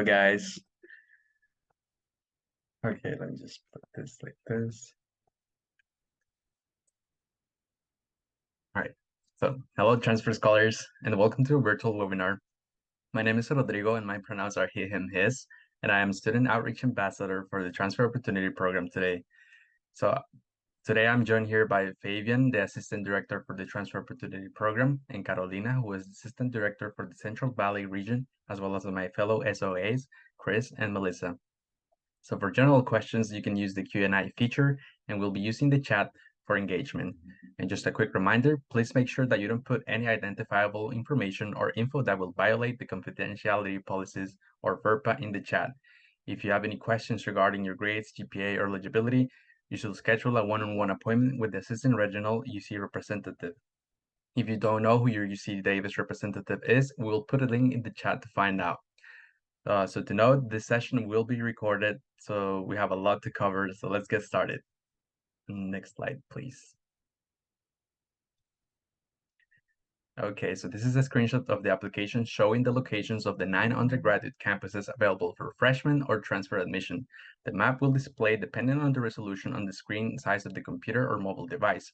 Hello, guys. Okay, let me just put this like this. All right. So, hello, transfer scholars, and welcome to a virtual webinar. My name is Rodrigo, and my pronouns are he, him, his, and I am Student Outreach Ambassador for the Transfer Opportunity Program today. So, today I'm joined here by Fabian, the Assistant Director for the Transfer Opportunity Program, and Carolina, who is Assistant Director for the Central Valley region, as well as my fellow SOAs, Chris and Melissa. So for general questions, you can use the Q&A feature, and we'll be using the chat for engagement. And just a quick reminder, please make sure that you don't put any identifiable information or info that will violate the confidentiality policies or FERPA in the chat. If you have any questions regarding your grades, GPA, or eligibility, you should schedule a one-on-one appointment with the Assistant Regional UC representative. If you don't know who your UC Davis representative is, we'll put a link in the chat to find out. So to note, this session will be recorded, so we have a lot to cover, so let's get started. Next slide, please. Okay, so this is a screenshot of the application showing the locations of the 9 undergraduate campuses available for freshman or transfer admission. The map will display depending on the resolution on the screen size of the computer or mobile device.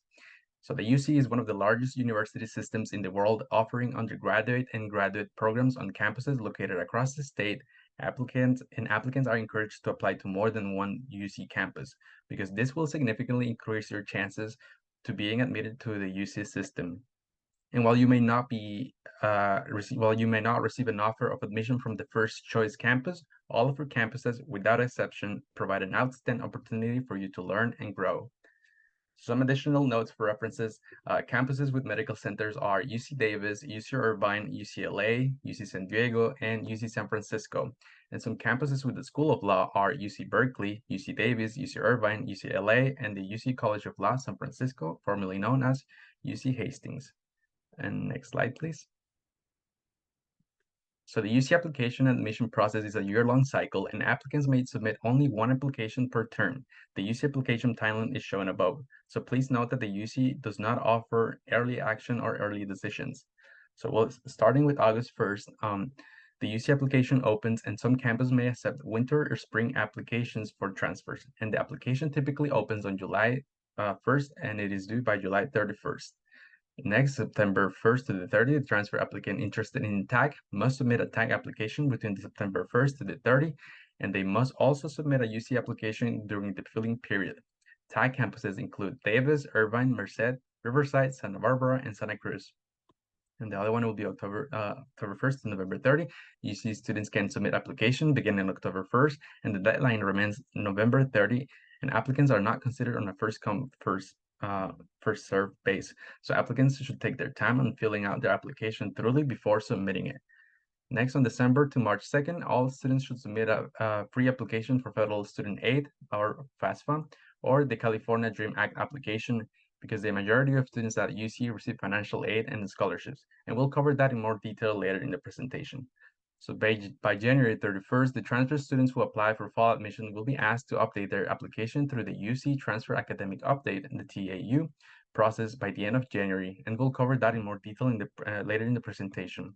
So the UC is one of the largest university systems in the world, offering undergraduate and graduate programs on campuses located across the state. Applicants are encouraged to apply to more than one UC campus because this will significantly increase your chances to being admitted to the UC system. And while you may not receive an offer of admission from the first choice campus, all of our campuses, without exception, provide an outstanding opportunity for you to learn and grow. Some additional notes for references. Campuses with medical centers are UC Davis, UC Irvine, UCLA, UC San Diego, and UC San Francisco. And some campuses with the School of Law are UC Berkeley, UC Davis, UC Irvine, UCLA, and the UC College of Law San Francisco, formerly known as UC Hastings. And next slide, please. So the UC application and admission process is a year-long cycle, and applicants may submit only one application per term. The UC application timeline is shown above. So please note that the UC does not offer early action or early decisions. So starting with August 1st, the UC application opens, and some campuses may accept winter or spring applications for transfers. And the application typically opens on July 1st, and it is due by July 31st. Next, September 1st to the 30th, transfer applicant interested in TAG must submit a TAG application between September 1st to the 30th, and they must also submit a UC application during the filling period. TAG campuses include Davis, Irvine, Merced, Riverside, Santa Barbara, and Santa Cruz. And the other one will be October 1st to November 30. UC students can submit application beginning October 1st, and the deadline remains November 30, and applicants are not considered on a first-come, first-served base. So applicants should take their time on filling out their application thoroughly before submitting it. Next, on December to March 2nd, all students should submit a free application for Federal Student Aid, or FAFSA, or the California Dream Act application, because the majority of students at UC receive financial aid and scholarships, and we'll cover that in more detail later in the presentation. So by January 31st, the transfer students who apply for fall admission will be asked to update their application through the UC Transfer Academic Update, the TAU, process by the end of January, and we'll cover that in more detail later in the presentation.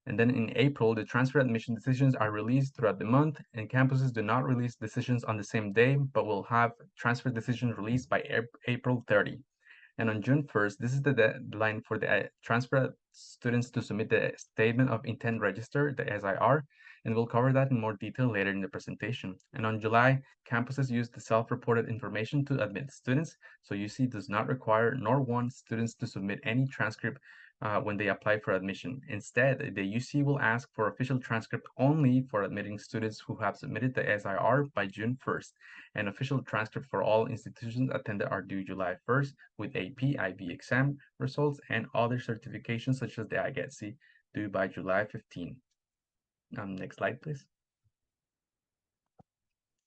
And then in April, the transfer admission decisions are released throughout the month, and campuses do not release decisions on the same day, but will have transfer decisions released by April 30. And on June 1st, this is the deadline for the transfer students to submit the Statement of Intent Register, the SIR, and we'll cover that in more detail later in the presentation. And on July, campuses use the self-reported information to admit students, so UC does not require nor want students to submit any transcript when they apply for admission. Instead, the UC will ask for official transcript only for admitting students who have submitted the SIR by June 1st. And official transcript for all institutions attended are due July 1st, with AP, IB exam results, and other certifications such as the IGETC due by July 15. Next slide, please.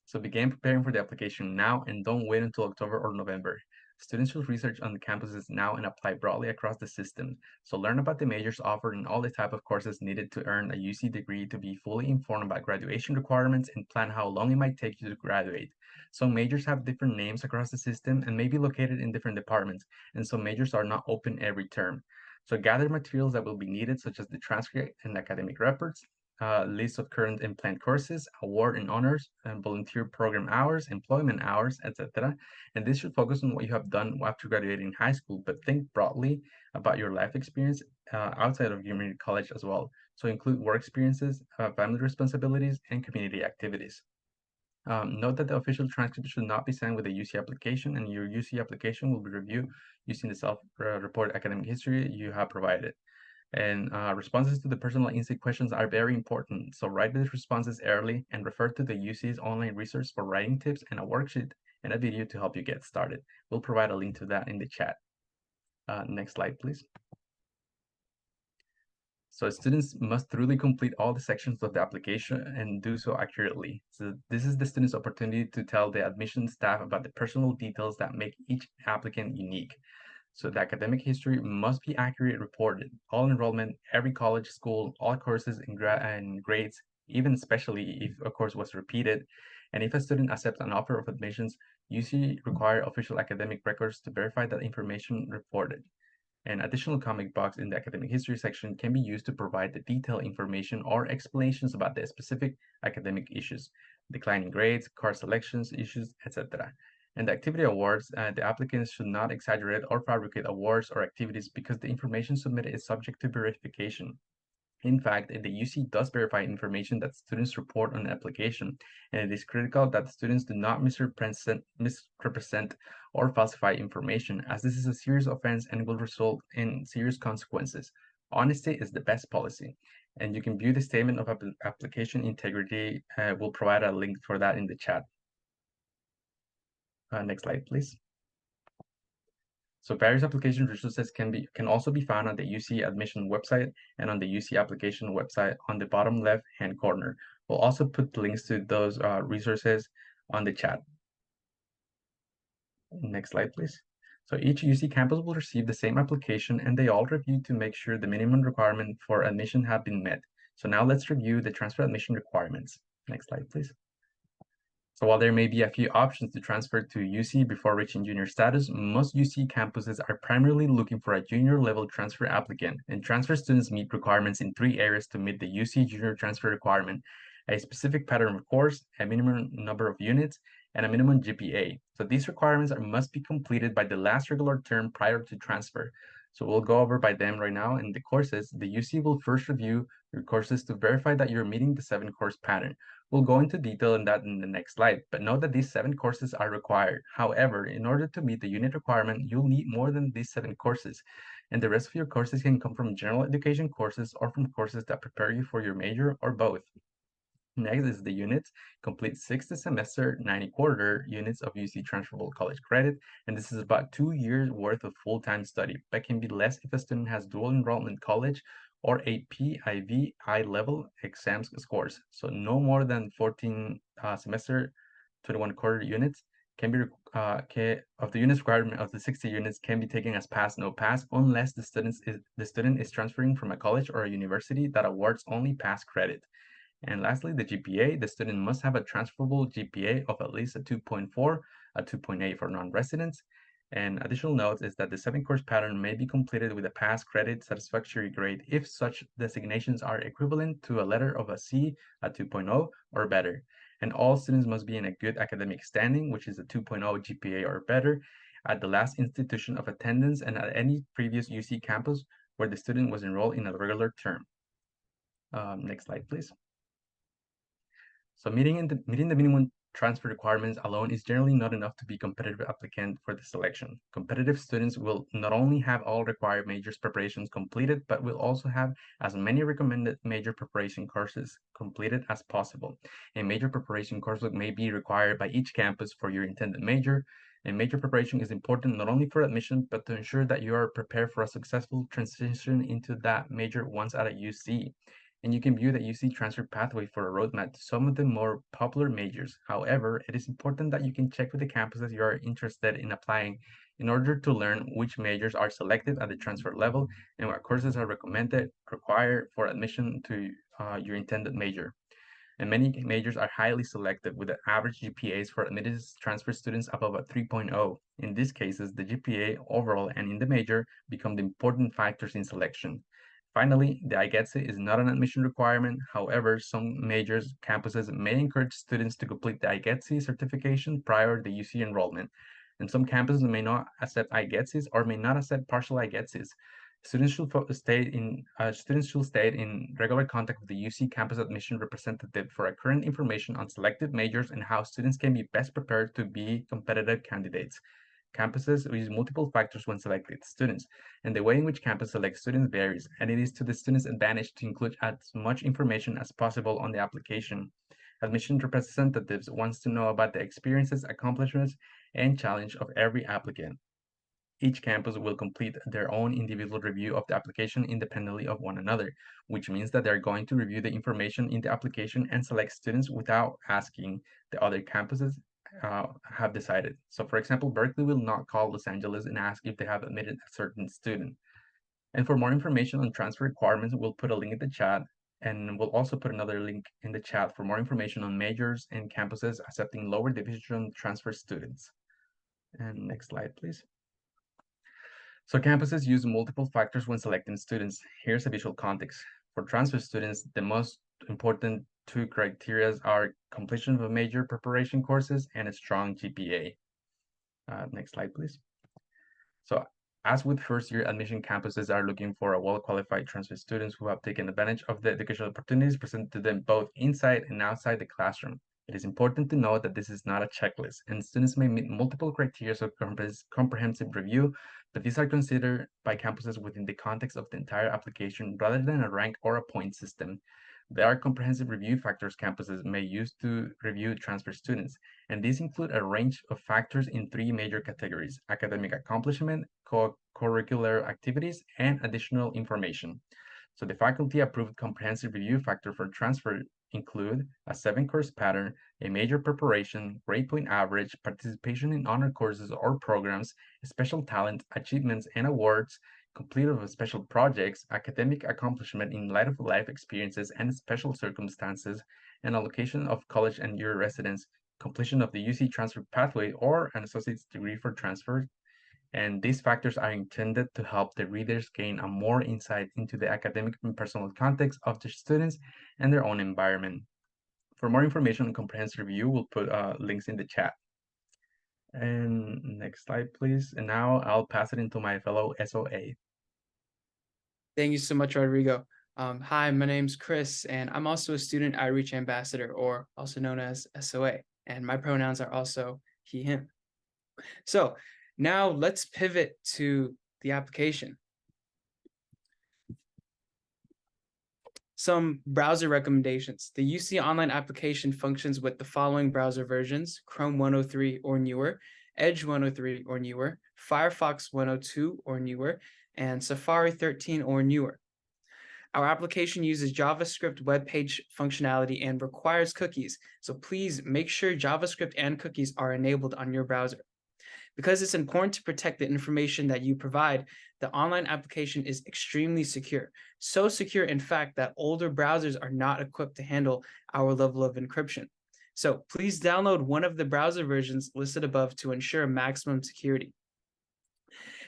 So begin preparing for the application now, and don't wait until October or November. Students should research on the campuses now and apply broadly across the system. So learn about the majors offered and all the type of courses needed to earn a UC degree to be fully informed about graduation requirements and plan how long it might take you to graduate. Some majors have different names across the system and may be located in different departments, and some majors are not open every term. So gather materials that will be needed, such as the transcript and academic reports, list of current and planned courses, award and honors, and volunteer program hours, employment hours, etc. And this should focus on what you have done after graduating high school, but think broadly about your life experience outside of community college as well. So include work experiences, family responsibilities, and community activities. Note that the official transcript should not be signed with a UC application, and your UC application will be reviewed using the self-report academic history you have provided. And responses to the personal insight questions are very important. So write these responses early and refer to the UC's online resource for writing tips and a worksheet and a video to help you get started. We'll provide a link to that in the chat. Next slide, please. So students must thoroughly complete all the sections of the application and do so accurately. So this is the student's opportunity to tell the admission staff about the personal details that make each applicant unique. So the academic history must be accurately reported. All enrollment, every college, school, all courses and grades, even especially if a course was repeated. And if a student accepts an offer of admissions, UC require official academic records to verify that information reported. An additional comment box in the academic history section can be used to provide the detailed information or explanations about the specific academic issues, declining grades, course selections issues, etc. And the activity awards, the applicants should not exaggerate or fabricate awards or activities because the information submitted is subject to verification. In fact, the UC does verify information that students report on the application, and it is critical that students do not misrepresent or falsify information, as this is a serious offense and will result in serious consequences. Honesty is the best policy, and you can view the statement of application integrity. We'll provide a link for that in the chat. Next slide, please. So various application resources can also be found on the UC admission website and on the UC application website on the bottom left-hand corner. We'll also put links to those resources on the chat. Next slide, please. So each UC campus will receive the same application and they all review to make sure the minimum requirement for admission have been met. So now let's review the transfer admission requirements. Next slide, please. So while there may be a few options to transfer to UC before reaching junior status, most UC campuses are primarily looking for a junior level transfer applicant, and transfer students meet requirements in 3 areas to meet the UC junior transfer requirement: a specific pattern of course, a minimum number of units, and a minimum GPA. So these requirements must be completed by the last regular term prior to transfer. So we'll go over by them right now. In the courses, the UC will first review your courses to verify that you're meeting the 7-course pattern. We'll go into detail in that in the next slide, but note that these 7 courses are required. However, in order to meet the unit requirement, you'll need more than these 7 courses, and the rest of your courses can come from general education courses or from courses that prepare you for your major or both. Next is the units. Complete 60 semester, 90 quarter units of UC transferable college credit, and this is about 2 years worth of full-time study, but can be less if a student has dual enrollment college or a PIV high-level exams scores. So no more than 14 semester, 21 quarter units can be of the units requirement of the 60 units can be taken as pass, no pass, unless the student is transferring from a college or a university that awards only pass credit. And lastly, the GPA. The student must have a transferable GPA of at least a 2.4, a 2.8 for non-residents. And additional notes is that the 7-course pattern may be completed with a pass credit satisfactory grade if such designations are equivalent to a letter of a C, a 2.0, or better. And all students must be in a good academic standing, which is a 2.0 GPA or better, at the last institution of attendance and at any previous UC campus where the student was enrolled in a regular term. Next slide, please. So meeting the minimum transfer requirements alone is generally not enough to be a competitive applicant for the selection. Competitive students will not only have all required majors preparations completed, but will also have as many recommended major preparation courses completed as possible. A major preparation coursework may be required by each campus for your intended major. And major preparation is important not only for admission, but to ensure that you are prepared for a successful transition into that major once at a UC. And you can view the UC transfer pathway for a roadmap to some of the more popular majors. However, it is important that you can check with the campuses you are interested in applying in order to learn which majors are selected at the transfer level and what courses are required for admission to your intended major. And many majors are highly selective with the average GPAs for admitted transfer students above a 3.0. In these cases, the GPA overall and in the major become the important factors in selection. Finally, the IGETSI is not an admission requirement. However, some major campuses may encourage students to complete the IGETSI certification prior to the UC enrollment, and some campuses may not accept IGETSIs or may not accept partial IGETSIs. Students should stay in regular contact with the UC campus admission representative for current information on selected majors and how students can be best prepared to be competitive candidates. Campuses use multiple factors when selecting students, and the way in which campus selects students varies, and it is to the student's advantage to include as much information as possible on the application. Admission representatives wants to know about the experiences, accomplishments, and challenge of every applicant. Each campus will complete their own individual review of the application independently of one another, which means that they're going to review the information in the application and select students without asking the other campuses have decided. So for example, Berkeley will not call Los Angeles and ask if they have admitted a certain student. And for more information on transfer requirements, we'll put a link in the chat, and we'll also put another link in the chat for more information on majors and campuses accepting lower division transfer students. And next slide, please. So campuses use multiple factors when selecting students. Here's a visual context. For transfer students, the most important two criteria are completion of a major preparation courses and a strong GPA. Next slide, please. So as with first-year admission, campuses are looking for a well-qualified transfer students who have taken advantage of the educational opportunities presented to them both inside and outside the classroom. It is important to note that this is not a checklist, and students may meet multiple criteria of comprehensive review, but these are considered by campuses within the context of the entire application rather than a rank or a point system. There are comprehensive review factors campuses may use to review transfer students, and these include a range of factors in three major categories: academic accomplishment, co-curricular activities, and additional information. So the faculty-approved comprehensive review factor for transfer include a 7-course pattern, a major preparation, grade point average, participation in honor courses or programs, special talent, achievements and awards, completion of special projects, academic accomplishment in light of life experiences and special circumstances, and allocation of college and year residence, completion of the UC transfer pathway or an associate's degree for transfer. And these factors are intended to help the readers gain a more insight into the academic and personal context of the students and their own environment. For more information on comprehensive review, we'll put links in the chat. And next slide, please. And now I'll pass it into my fellow SOA. Thank you so much, Rodrigo. Hi, my name's Chris, and I'm also a student outreach ambassador, or also known as SOA, and my pronouns are also he, him. So now let's pivot to the application. Some browser recommendations. The UC Online application functions with the following browser versions: Chrome 103 or newer, Edge 103 or newer, Firefox 102 or newer, and Safari 13 or newer. Our application uses JavaScript web page functionality and requires cookies, so please make sure JavaScript and cookies are enabled on your browser. Because it's important to protect the information that you provide, the online application is extremely secure. So secure, in fact, that older browsers are not equipped to handle our level of encryption. So please download one of the browser versions listed above to ensure maximum security.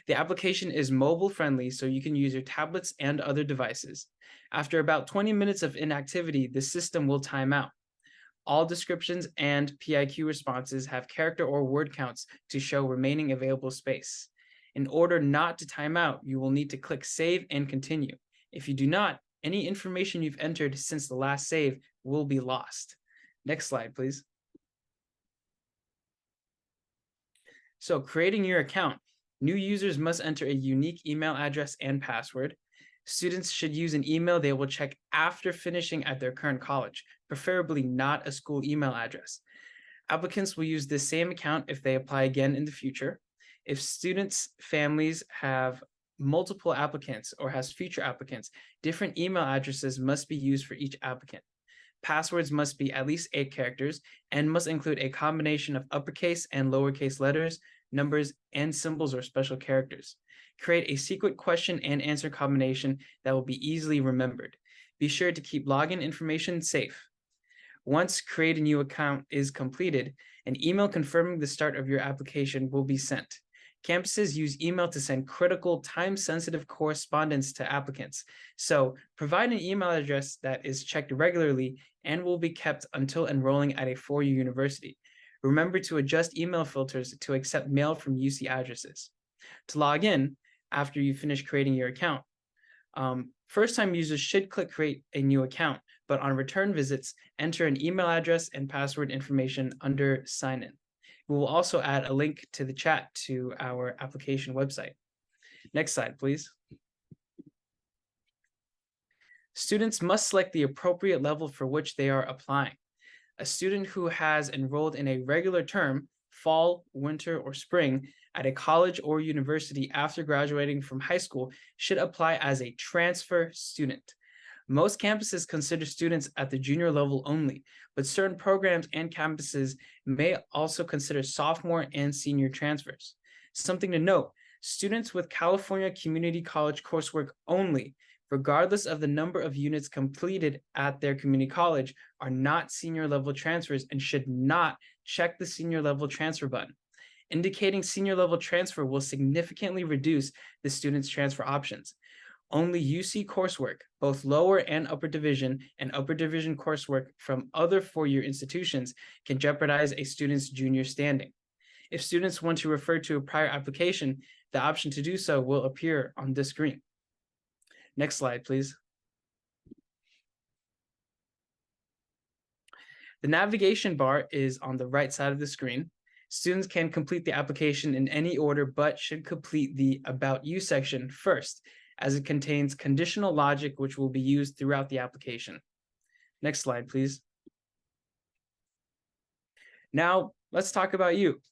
The application is mobile friendly, so you can use your tablets and other devices. After about 20 minutes of inactivity, the system will time out. All descriptions and PIQ responses have character or word counts to show remaining available space. In order not to time out, you will need to click Save and Continue. If you do not, any information you've entered since the last save will be lost. Next slide, please. So creating your account. New users must enter a unique email address and password. Students should use an email they will check after finishing at their current college, preferably not a school email address. Applicants will use this same account if they apply again in the future. If students' families have multiple applicants or has future applicants, different email addresses must be used for each applicant. Passwords must be at least 8 characters and must include a combination of uppercase and lowercase letters, numbers, and symbols or special characters. Create a secret question and answer combination that will be easily remembered. Be sure to keep login information safe. Once Create a New Account is completed, an email confirming the start of your application will be sent. Campuses use email to send critical, time-sensitive correspondence to applicants. So provide an email address that is checked regularly and will be kept until enrolling at a four-year university. Remember to adjust email filters to accept mail from UC addresses. To log in, after you finish creating your account, first-time users should click create a new account, but on return visits, enter an email address and password information under sign in. We will also add a link to the chat to our application website. Next slide, please. Students must select the appropriate level for which they are applying. A student who has enrolled in a regular term, fall, winter, or spring, at a college or university after graduating from high school should apply as a transfer student. Most campuses consider students at the junior level only, but certain programs and campuses may also consider sophomore and senior transfers. Something to note, students with California Community College coursework only, regardless of the number of units completed at their community college, are not senior level transfers and should not check the senior level transfer button. Indicating senior level transfer will significantly reduce the student's transfer options. Only UC coursework, both lower and upper division coursework from other four-year institutions, can jeopardize a student's junior standing. If students want to refer to a prior application, the option to do so will appear on this screen. Next slide, please. The navigation bar is on the right side of the screen. Students can complete the application in any order, but should complete the About You section first, as it contains conditional logic which will be used throughout the application. Next slide, please. Now, let's talk about you.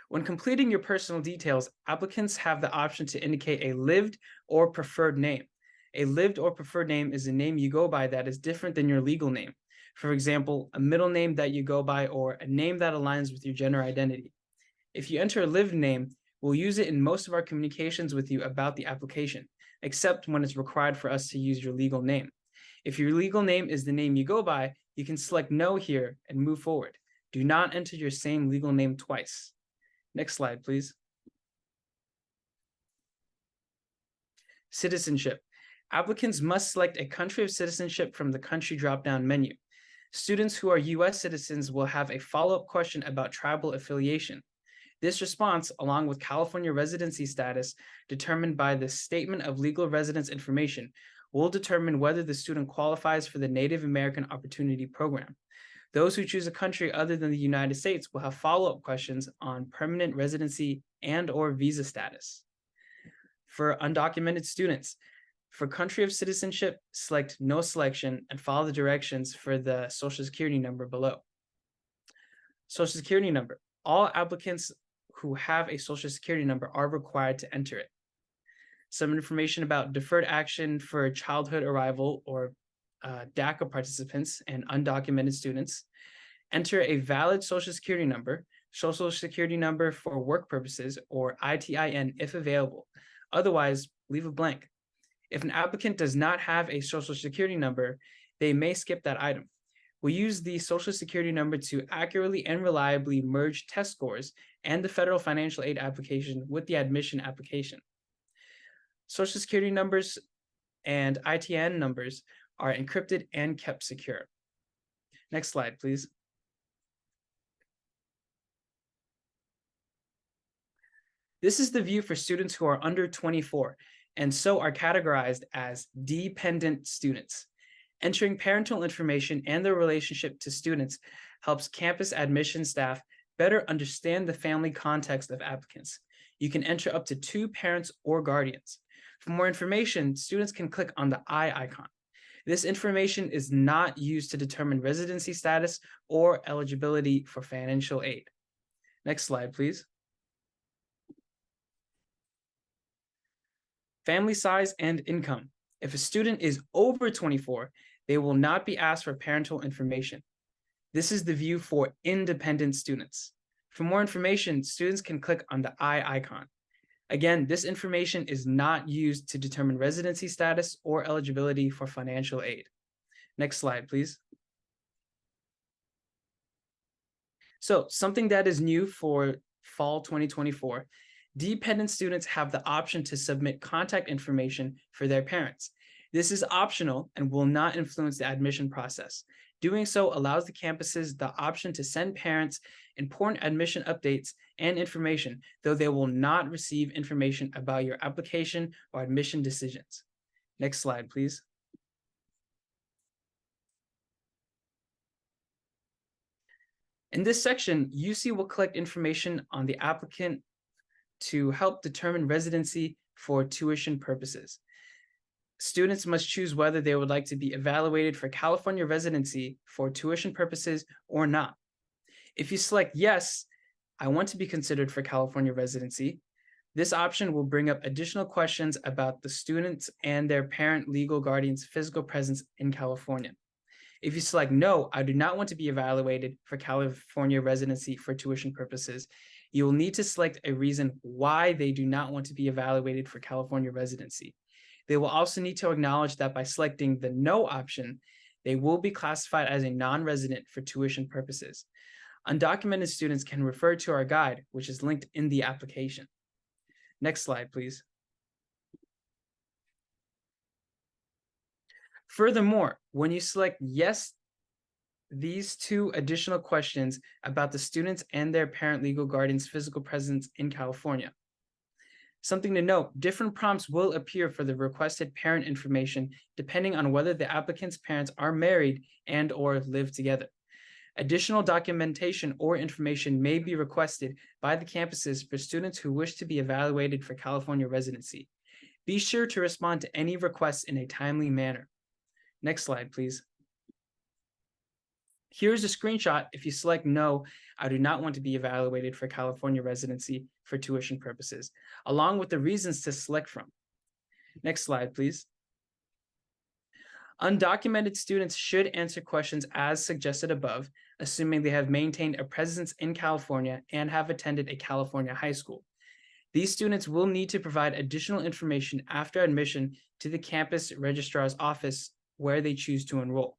When completing your personal details, applicants have the option to indicate a lived or preferred name. A lived or preferred name is a name you go by that is different than your legal name. For example, a middle name that you go by or a name that aligns with your gender identity. If you enter a lived name, we'll use it in most of our communications with you about the application, except when it's required for us to use your legal name. If your legal name is the name you go by, you can select no here and move forward. Do not enter your same legal name twice. Next slide, please. Citizenship. Applicants must select a country of citizenship from the country drop-down menu. Students who are US citizens will have a follow-up question about tribal affiliation. This response, along with California residency status determined by the Statement of Legal Residence Information, will determine whether the student qualifies for the Native American Opportunity Program. Those who choose a country other than the United States will have follow-up questions on permanent residency and/or visa status. For undocumented students, for country of citizenship, select no selection and follow the directions for the Social Security number below. Social Security number. All applicants who have a Social Security number are required to enter it. Some information about deferred action for childhood arrival or DACA participants and undocumented students. Enter a valid Social Security number for work purposes, or ITIN if available. Otherwise, leave a blank. If an applicant does not have a Social Security number, they may skip that item. We use the Social Security number to accurately and reliably merge test scores and the federal financial aid application with the admission application. Social Security numbers and ITIN numbers are encrypted and kept secure. Next slide, please. This is the view for students who are under 24 and so are categorized as dependent students. Entering parental information and their relationship to students helps campus admission staff better understand the family context of applicants. You can enter up to 2 parents or guardians. For more information, students can click on the eye icon. This information is not used to determine residency status or eligibility for financial aid. Next slide, please. Family size and income. If a student is over 24, they will not be asked for parental information. This is the view for independent students. For more information, students can click on the eye icon. Again, this information is not used to determine residency status or eligibility for financial aid. Next slide, please. So something that is new for fall 2024, dependent students have the option to submit contact information for their parents. This is optional and will not influence the admission process. Doing so allows the campuses the option to send parents important admission updates and information, though they will not receive information about your application or admission decisions. Next slide, please. In this section, UC will collect information on the applicant to help determine residency for tuition purposes. Students must choose whether they would like to be evaluated for California residency for tuition purposes or not. If you select yes, I want to be considered for California residency, this option will bring up additional questions about the students and their parent legal guardian's physical presence in California. If you select no, I do not want to be evaluated for California residency for tuition purposes, you will need to select a reason why they do not want to be evaluated for California residency. They will also need to acknowledge that by selecting the no option, they will be classified as a non-resident for tuition purposes. Undocumented students can refer to our guide, which is linked in the application. Next slide, please. Furthermore, when you select yes, these two additional questions about the students and their parent legal guardian's physical presence in California. Something to note, different prompts will appear for the requested parent information depending on whether the applicant's parents are married and or live together. Additional documentation or information may be requested by the campuses for students who wish to be evaluated for California residency. Be sure to respond to any requests in a timely manner. Next slide, please. Here's a screenshot if you select no, I do not want to be evaluated for California residency for tuition purposes, along with the reasons to select from. Next slide, please. Undocumented students should answer questions as suggested above, assuming they have maintained a presence in California and have attended a California high school. These students will need to provide additional information after admission to the campus registrar's office where they choose to enroll.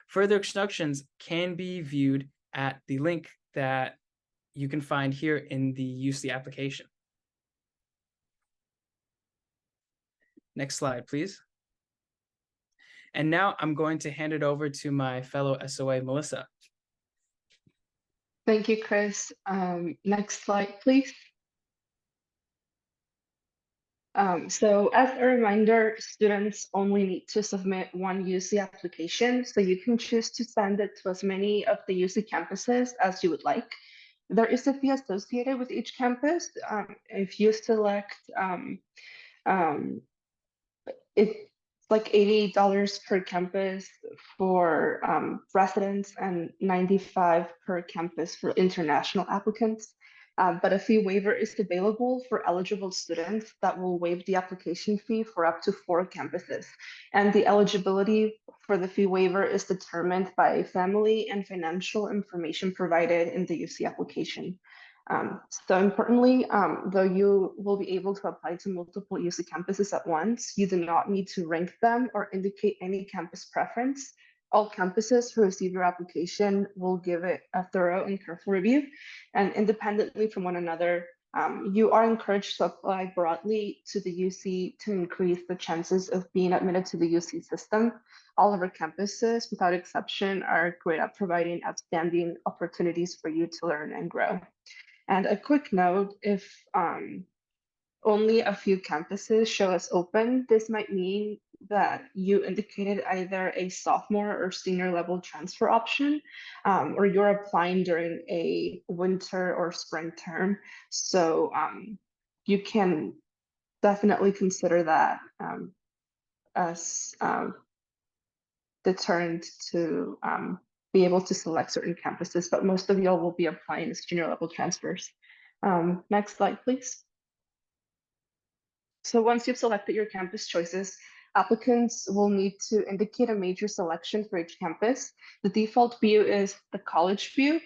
Further instructions can be viewed at the link that you can find here in the UC application. Next slide, please. And now I'm going to hand it over to my fellow SOA, Melissa. Thank you, Chris. Next slide, please. So as a reminder, students only need to submit one UC application, so you can choose to send it to as many of the UC campuses as you would like. There is a fee associated with each campus. If you select, it's like $88 per campus for residents and $95 per campus for international applicants. But a fee waiver is available for eligible students that will waive the application fee for up to 4 campuses. And the eligibility for the fee waiver is determined by family and financial information provided in the UC application. So importantly, though you will be able to apply to multiple UC campuses at once, you do not need to rank them or indicate any campus preference. All campuses who receive your application will give it a thorough and careful review, and independently from one another, you are encouraged to apply broadly to the UC to increase the chances of being admitted to the UC system. All of our campuses, without exception, are great at providing outstanding opportunities for you to learn and grow. And a quick note, if only a few campuses show as open, this might mean that you indicated either a sophomore or senior level transfer option, or you're applying during a winter or spring term. So you can definitely consider that as deterrent to be able to select certain campuses, but most of y'all will be applying as junior level transfers. Next slide, please. So once you've selected your campus choices, applicants will need to indicate a major selection for each campus. The default view is the college view,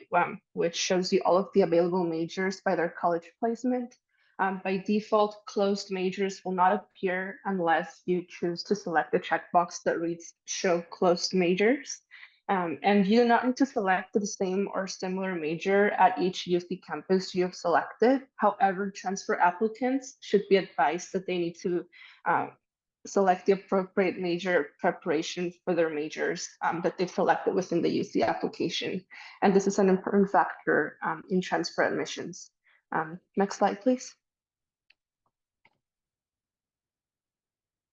which shows you all of the available majors by their college placement. By default, closed majors will not appear unless you choose to select the checkbox that reads Show Closed Majors. And you do not need to select the same or similar major at each UC campus you have selected. However, transfer applicants should be advised that they need to select the appropriate major preparation for their majors that they've selected within the UC application. And this is an important factor in transfer admissions. Next slide, please.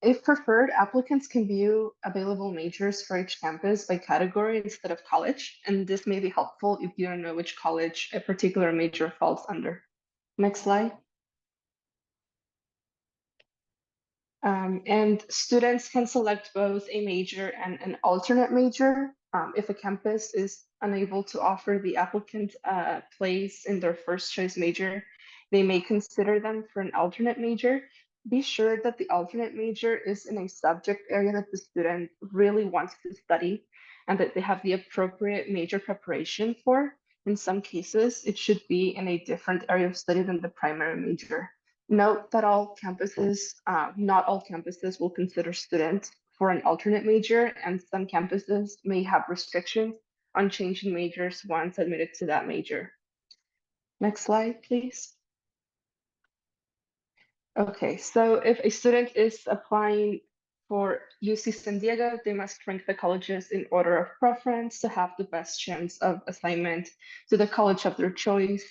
If preferred, applicants can view available majors for each campus by category instead of college, and this may be helpful if you don't know which college a particular major falls under. Next slide. And students can select both a major and an alternate major. If a campus is unable to offer the applicant a place in their first choice major, they may consider them for an alternate major. Be sure that the alternate major is in a subject area that the student really wants to study and that they have the appropriate major preparation for. In some cases, it should be in a different area of study than the primary major. Note that not all campuses will consider students for an alternate major, and some campuses may have restrictions on changing majors once admitted to that major. Next slide, please. Okay, so if a student is applying for UC San Diego, they must rank the colleges in order of preference to have the best chance of assignment to the college of their choice.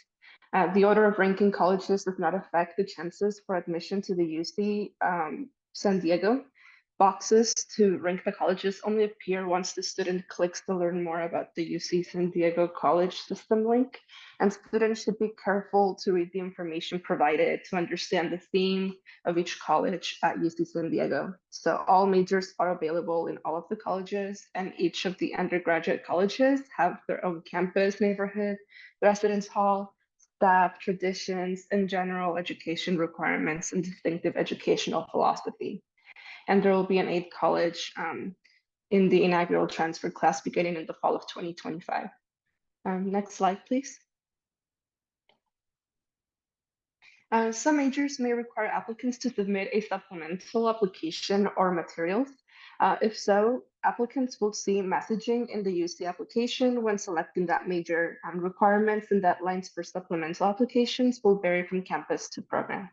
The order of ranking colleges does not affect the chances for admission to the UC San Diego. Boxes to rank the colleges only appear once the student clicks to learn more about the UC San Diego College system link. And students should be careful to read the information provided to understand the theme of each college at UC San Diego. So all majors are available in all of the colleges, and each of the undergraduate colleges have their own campus, neighborhood, residence hall, staff, traditions, and general education requirements and distinctive educational philosophy. And there will be an 8th college in the inaugural transfer class beginning in the fall of 2025. Next slide, please. Some majors may require applicants to submit a supplemental application or materials. If so, applicants will see messaging in the UC application when selecting that major. Requirements and deadlines for supplemental applications will vary from campus to program.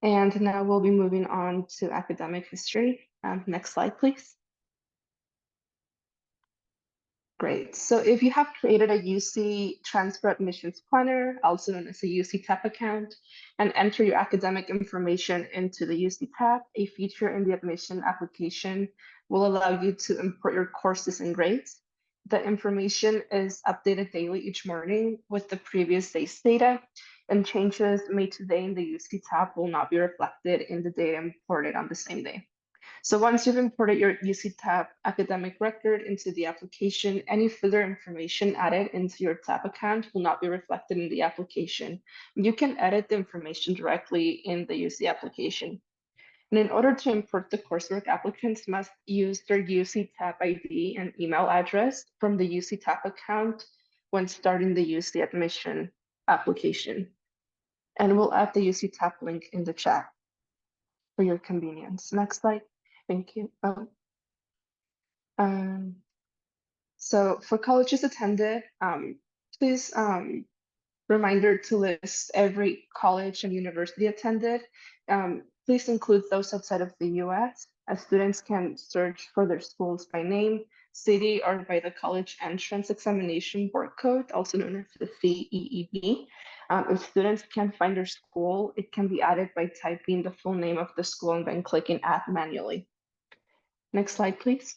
And now we'll be moving on to academic history. Next slide, please. Great. So if you have created a UC transfer admissions planner, also known as a UC tab account, and enter your academic information into the UC tab, a feature in the admission application will allow you to import your courses and grades. The information is updated daily each morning with the previous day's data, and changes made today in the UC tab will not be reflected in the data imported on the same day. So once you've imported your UC tab academic record into the application, any further information added into your tab account will not be reflected in the application. You can edit the information directly in the UC application. And in order to import the coursework, applicants must use their UC tab ID and email address from the UC tab account when starting the UC admission application. And we'll add the UC tab link in the chat for your convenience. Next slide. Thank you. So for colleges attended, please reminder to list every college and university attended. Please include those outside of the US, as students can search for their schools by name, city, or by the college entrance examination board code, also known as the CEEB. If students can't find their school, it can be added by typing the full name of the school and then clicking add manually. Next slide, please.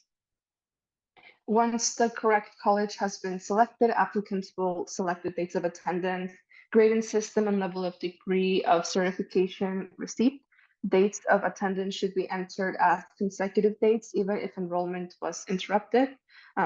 Once the correct college has been selected, applicants will select the dates of attendance, grading system, and level of degree of certification received. Dates of attendance should be entered as consecutive dates, even if enrollment was interrupted.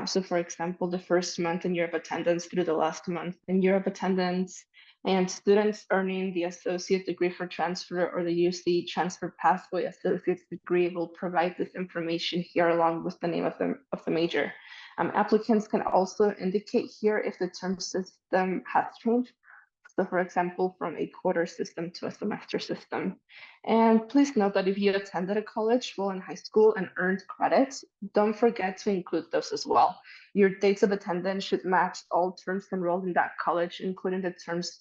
So for example, the first month and year of attendance through the last month and year of attendance, and students earning the associate degree for transfer or the UC transfer pathway associate's degree will provide this information here along with the name of the major. Applicants can also indicate here if the term system has changed. So for example, from a quarter system to a semester system. And please note that if you attended a college while in high school and earned credits, don't forget to include those as well. Your dates of attendance should match all terms enrolled in that college, including the terms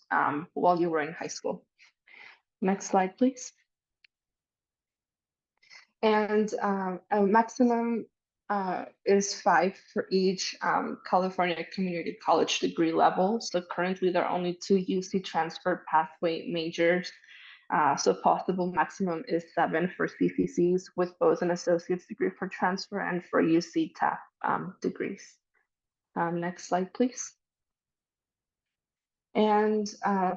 while you were in high school. Next slide, please. And a maximum is 5 for each California Community College degree level. So currently there are only 2 UC transfer pathway majors. So possible maximum is 7 for CCCs with both an associate's degree for transfer and for UC TAP degrees. Next slide, please. And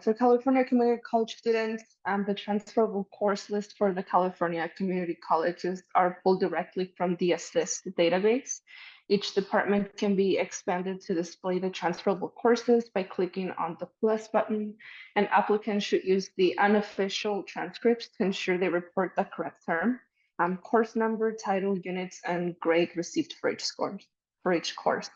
for California Community College students, the transferable course list for the California Community Colleges are pulled directly from the ASSIST database. Each department can be expanded to display the transferable courses by clicking on the plus button, and applicants should use the unofficial transcripts to ensure they report the correct term, course number, title, units, and grade received for each course.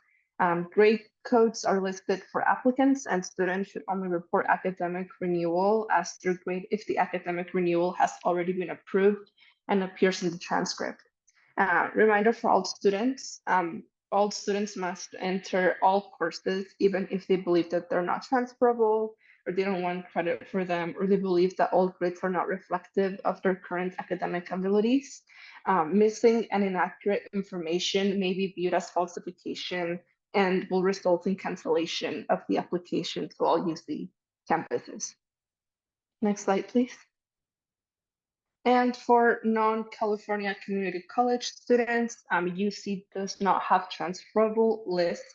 Grade codes are listed for applicants, and students should only report academic renewal as their grade if the academic renewal has already been approved and appears in the transcript. Reminder for all students must enter all courses, even if they believe that they're not transferable, or they don't want credit for them, or they believe that all grades are not reflective of their current academic abilities. Missing and inaccurate information may be viewed as falsification and will result in cancellation of the application to all UC campuses. Next slide, please. And for non-California community college students, UC does not have transferable lists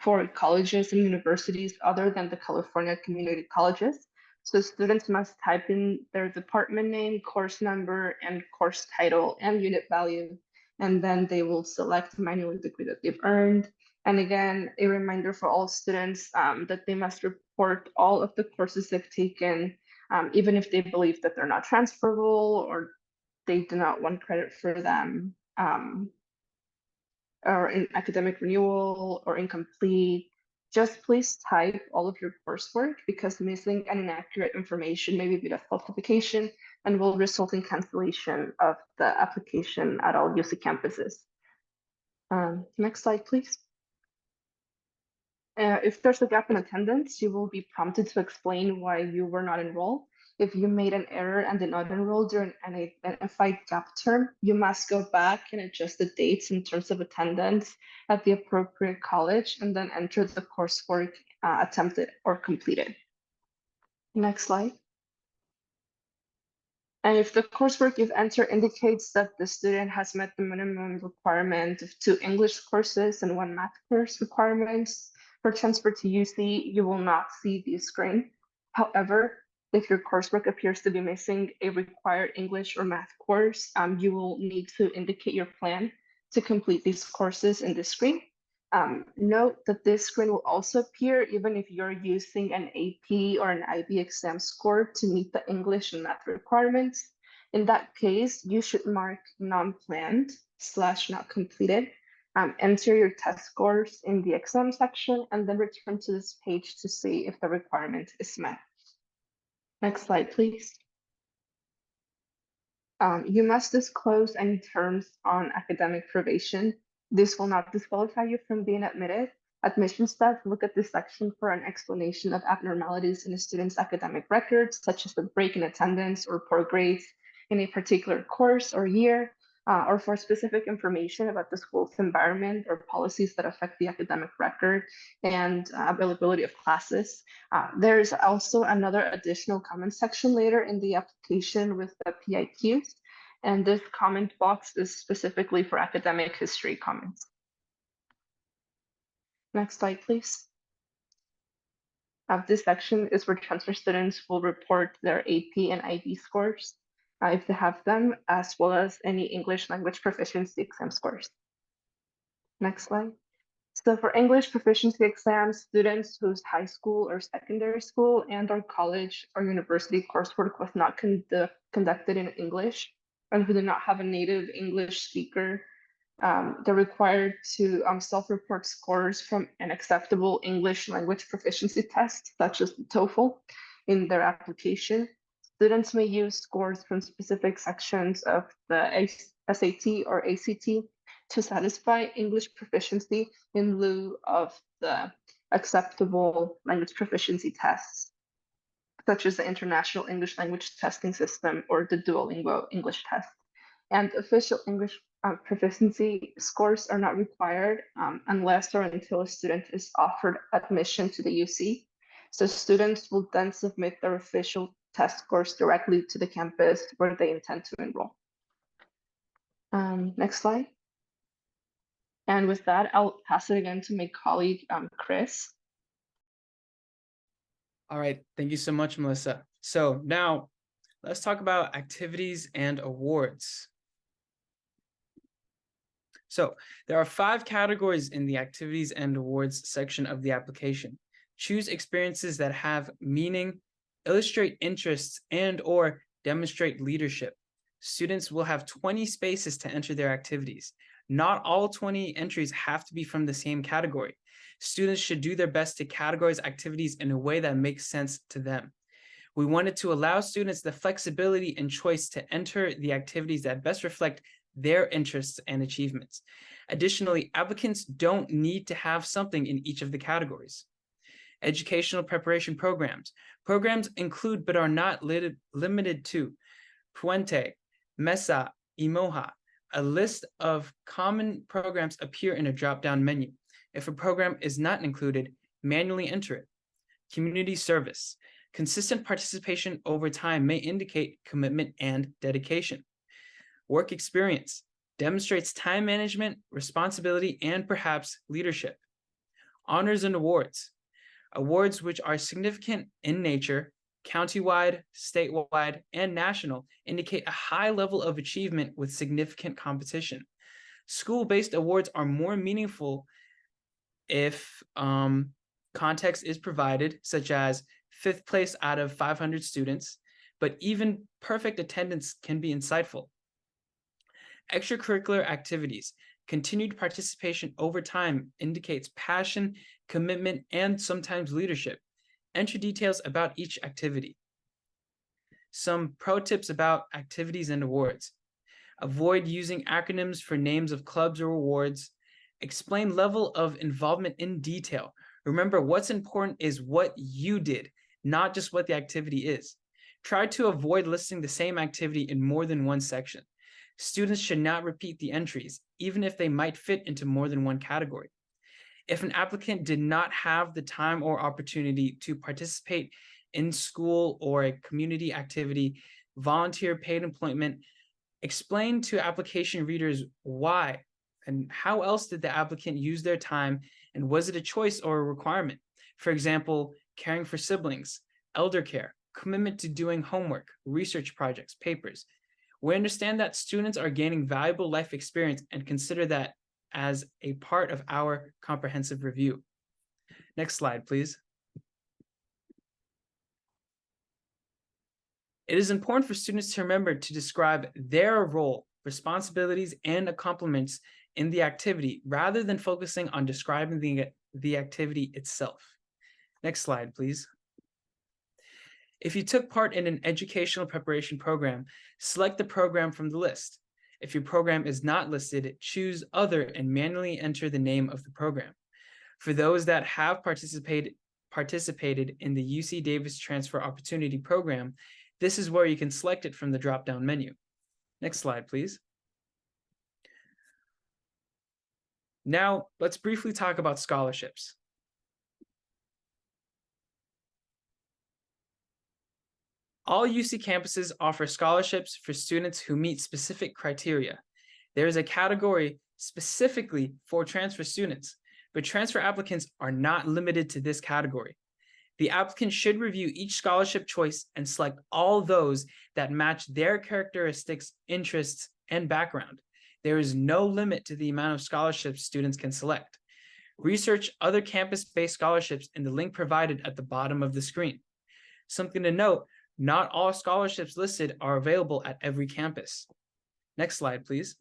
for colleges and universities other than the California community colleges. So students must type in their department name, course number, and course title and unit value, and then they will select manually the degree that they've earned. And again, a reminder for all students that they must report all of the courses they've taken, even if they believe that they're not transferable or they do not want credit for them, or in academic renewal or incomplete. Just please type all of your coursework, because missing and inaccurate information may be viewed as falsification and will result in cancellation of the application at all UC campuses. Next slide, please. If there's a gap in attendance, you will be prompted to explain why you were not enrolled. If you made an error and did not enroll during an identified gap term, you must go back and adjust the dates in terms of attendance at the appropriate college and then enter the coursework attempted or completed. Next slide. And if the coursework you've entered indicates that the student has met the minimum requirement of 2 English courses and 1 math course requirements for transfer to UC, you will not see the screen. However, if your coursework appears to be missing a required English or math course, you will need to indicate your plan to complete these courses in the screen. Note that this screen will also appear even if you're using an AP or an IB exam score to meet the English and math requirements. In that case, you should mark non-planned / not completed. Enter your test scores in the exam section and then return to this page to see if the requirement is met. Next slide, please. You must disclose any terms on academic probation. This will not disqualify you from being admitted. Admission staff look at this section for an explanation of abnormalities in a student's academic records, such as a break in attendance or poor grades in a particular course or year, or for specific information about the school's environment or policies that affect the academic record and availability of classes. There's also another additional comment section later in the application with the PIQs, and this comment box is specifically for academic history comments. Next slide, please. This section is where transfer students will report their AP and IB scores, if they have them, as well as any English language proficiency exam scores. Next slide. So for English proficiency exams, students whose high school or secondary school and/or college or university coursework was not conducted in English, and who do not have a native English speaker They're required to self-report scores from an acceptable English language proficiency test, such as the TOEFL, in their application. Students may use scores from specific sections of the SAT or ACT to satisfy English proficiency in lieu of the acceptable language proficiency tests, such as the International English Language Testing System or the Duolingo English test. And official English proficiency scores are not required unless or until a student is offered admission to the UC. So students will then submit their official test scores directly to the campus where they intend to enroll. Next slide. And with that, I'll pass it again to my colleague, Chris. All right, thank you so much, Melissa. So now let's talk about activities and awards. So there are 5 categories in the activities and awards section of the application. Choose experiences that have meaning, illustrate interests, and/or demonstrate leadership. Students will have 20 spaces to enter their activities. Not all 20 entries have to be from the same category. Students should do their best to categorize activities in a way that makes sense to them. We wanted to allow students the flexibility and choice to enter the activities that best reflect their interests and achievements. Additionally, applicants don't need to have something in each of the categories. Educational preparation programs. Programs include but are not limited to Puente, Mesa, Imoja. A list of common programs appear in a drop-down menu. If a program is not included, manually enter it. Community service. Consistent participation over time may indicate commitment and dedication. Work experience demonstrates time management, responsibility, and perhaps leadership. Honors and awards. Awards which are significant in nature, countywide, statewide, and national, indicate a high level of achievement with significant competition. School-based awards are more meaningful if context is provided, such as 5th place out of 500 students, but even perfect attendance can be insightful. Extracurricular activities. Continued participation over time indicates passion, commitment, and sometimes leadership. Enter details about each activity. Some pro tips about activities and awards. Avoid using acronyms for names of clubs or awards. Explain level of involvement in detail. Remember, what's important is what you did, not just what the activity is. Try to avoid listing the same activity in more than one section. Students should not repeat the entries, even if they might fit into more than one category. If an applicant did not have the time or opportunity to participate in school or a community activity, volunteer paid employment, explain to application readers why and how else did the applicant use their time, and was it a choice or a requirement? For example, caring for siblings, elder care, commitment to doing homework, research projects, papers. We understand that students are gaining valuable life experience and consider that as a part of our comprehensive review. Next slide, please. It is important for students to remember to describe their role, responsibilities, and accomplishments in the activity rather than focusing on describing the activity itself. Next slide, please. If you took part in an educational preparation program, select the program from the list. If your program is not listed, choose Other and manually enter the name of the program. For those that have participated in the UC Davis Transfer Opportunity Program, this is where you can select it from the drop-down menu. Next slide, please. Now, let's briefly talk about scholarships. All UC campuses offer scholarships for students who meet specific criteria. There is a category specifically for transfer students, but transfer applicants are not limited to this category. The applicant should review each scholarship choice and select all those that match their characteristics, interests, and background. There is no limit to the amount of scholarships students can select. Research other campus-based scholarships in the link provided at the bottom of the screen. Something to note, not all scholarships listed are available at every campus. Next slide, please.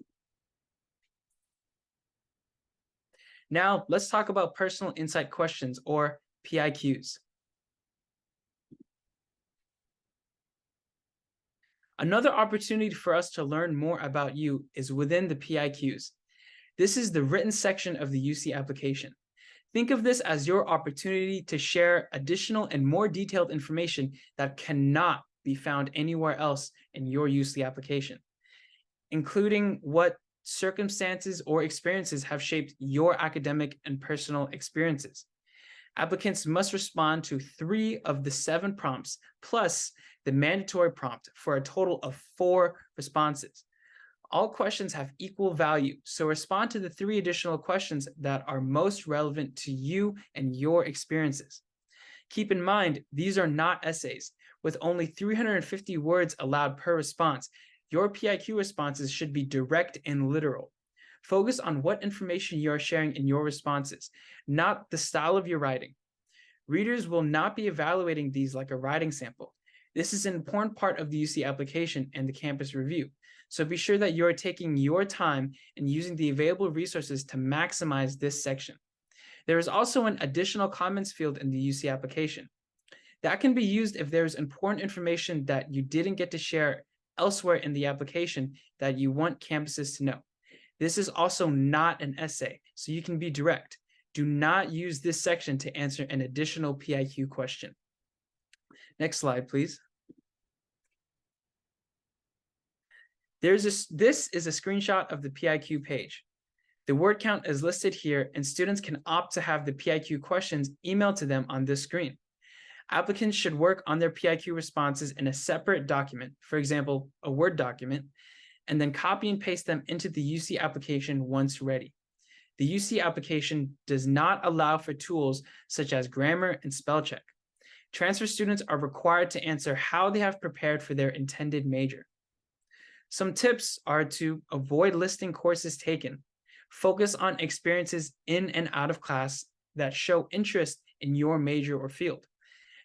Now, let's talk about personal insight questions, or PIQs. Another opportunity for us to learn more about you is within the PIQs. This is the written section of the UC application. Think of this as your opportunity to share additional and more detailed information that cannot be found anywhere else in your UC application, including what circumstances or experiences have shaped your academic and personal experiences. Applicants must respond to 3 of the 7 prompts plus the mandatory prompt for a total of 4 responses. All questions have equal value, so respond to the 3 additional questions that are most relevant to you and your experiences. Keep in mind, these are not essays. With only 350 words allowed per response, your PIQ responses should be direct and literal. Focus on what information you are sharing in your responses, not the style of your writing. Readers will not be evaluating these like a writing sample. This is an important part of the UC application and the campus review. So be sure that you're taking your time and using the available resources to maximize this section. There is also an additional comments field in the UC application. That can be used if there is important information that you didn't get to share elsewhere in the application that you want campuses to know. This is also not an essay, so you can be direct. Do not use this section to answer an additional PIQ question. Next slide, please. This is a screenshot of the PIQ page. The word count is listed here, and students can opt to have the PIQ questions emailed to them on this screen. Applicants should work on their PIQ responses in a separate document, for example, a Word document, and then copy and paste them into the UC application once ready. The UC application does not allow for tools such as grammar and spell check. Transfer students are required to answer how they have prepared for their intended major. Some tips are to avoid listing courses taken. Focus on experiences in and out of class that show interest in your major or field.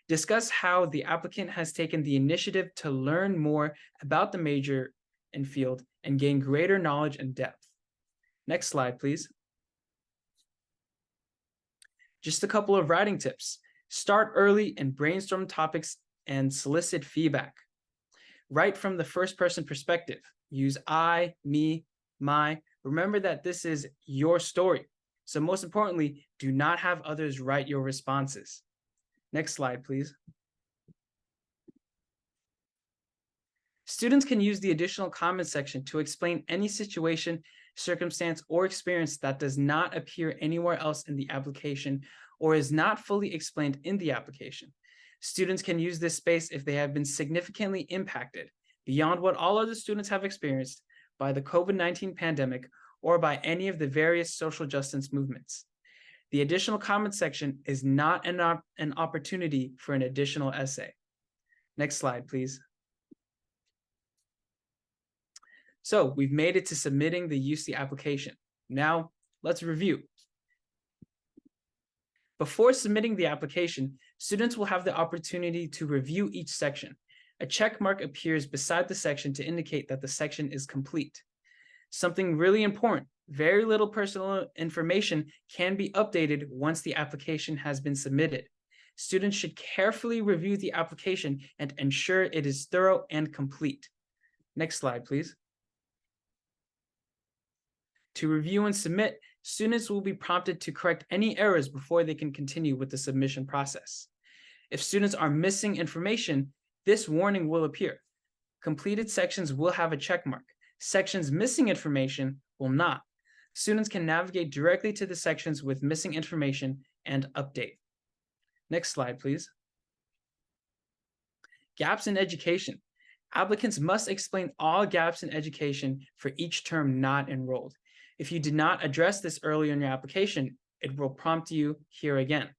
Discuss how the applicant has taken the initiative to learn more about the major and field and gain greater knowledge and depth. Next slide, please. Just a couple of writing tips. Start early and brainstorm topics and solicit feedback. Write from the first-person perspective. Use I, me, my. Remember that this is your story. So most importantly, do not have others write your responses. Next slide, please. Students can use the additional comments section to explain any situation, circumstance, or experience that does not appear anywhere else in the application or is not fully explained in the application. Students can use this space if they have been significantly impacted beyond what all other students have experienced by the COVID-19 pandemic or by any of the various social justice movements. The additional comment section is not an opportunity for an additional essay. Next slide, please. So we've made it to submitting the UC application. Now let's review. Before submitting the application, students will have the opportunity to review each section. A check mark appears beside the section to indicate that the section is complete. Something really important, very little personal information can be updated once the application has been submitted. Students should carefully review the application and ensure it is thorough and complete. Next slide, please. To review and submit, students will be prompted to correct any errors before they can continue with the submission process. If students are missing information, this warning will appear. Completed sections will have a check mark. Sections missing information will not. Students can navigate directly to the sections with missing information and update. Next slide, please. Gaps in education. Applicants must explain all gaps in education for each term not enrolled. If you did not address this earlier in your application, it will prompt you here again.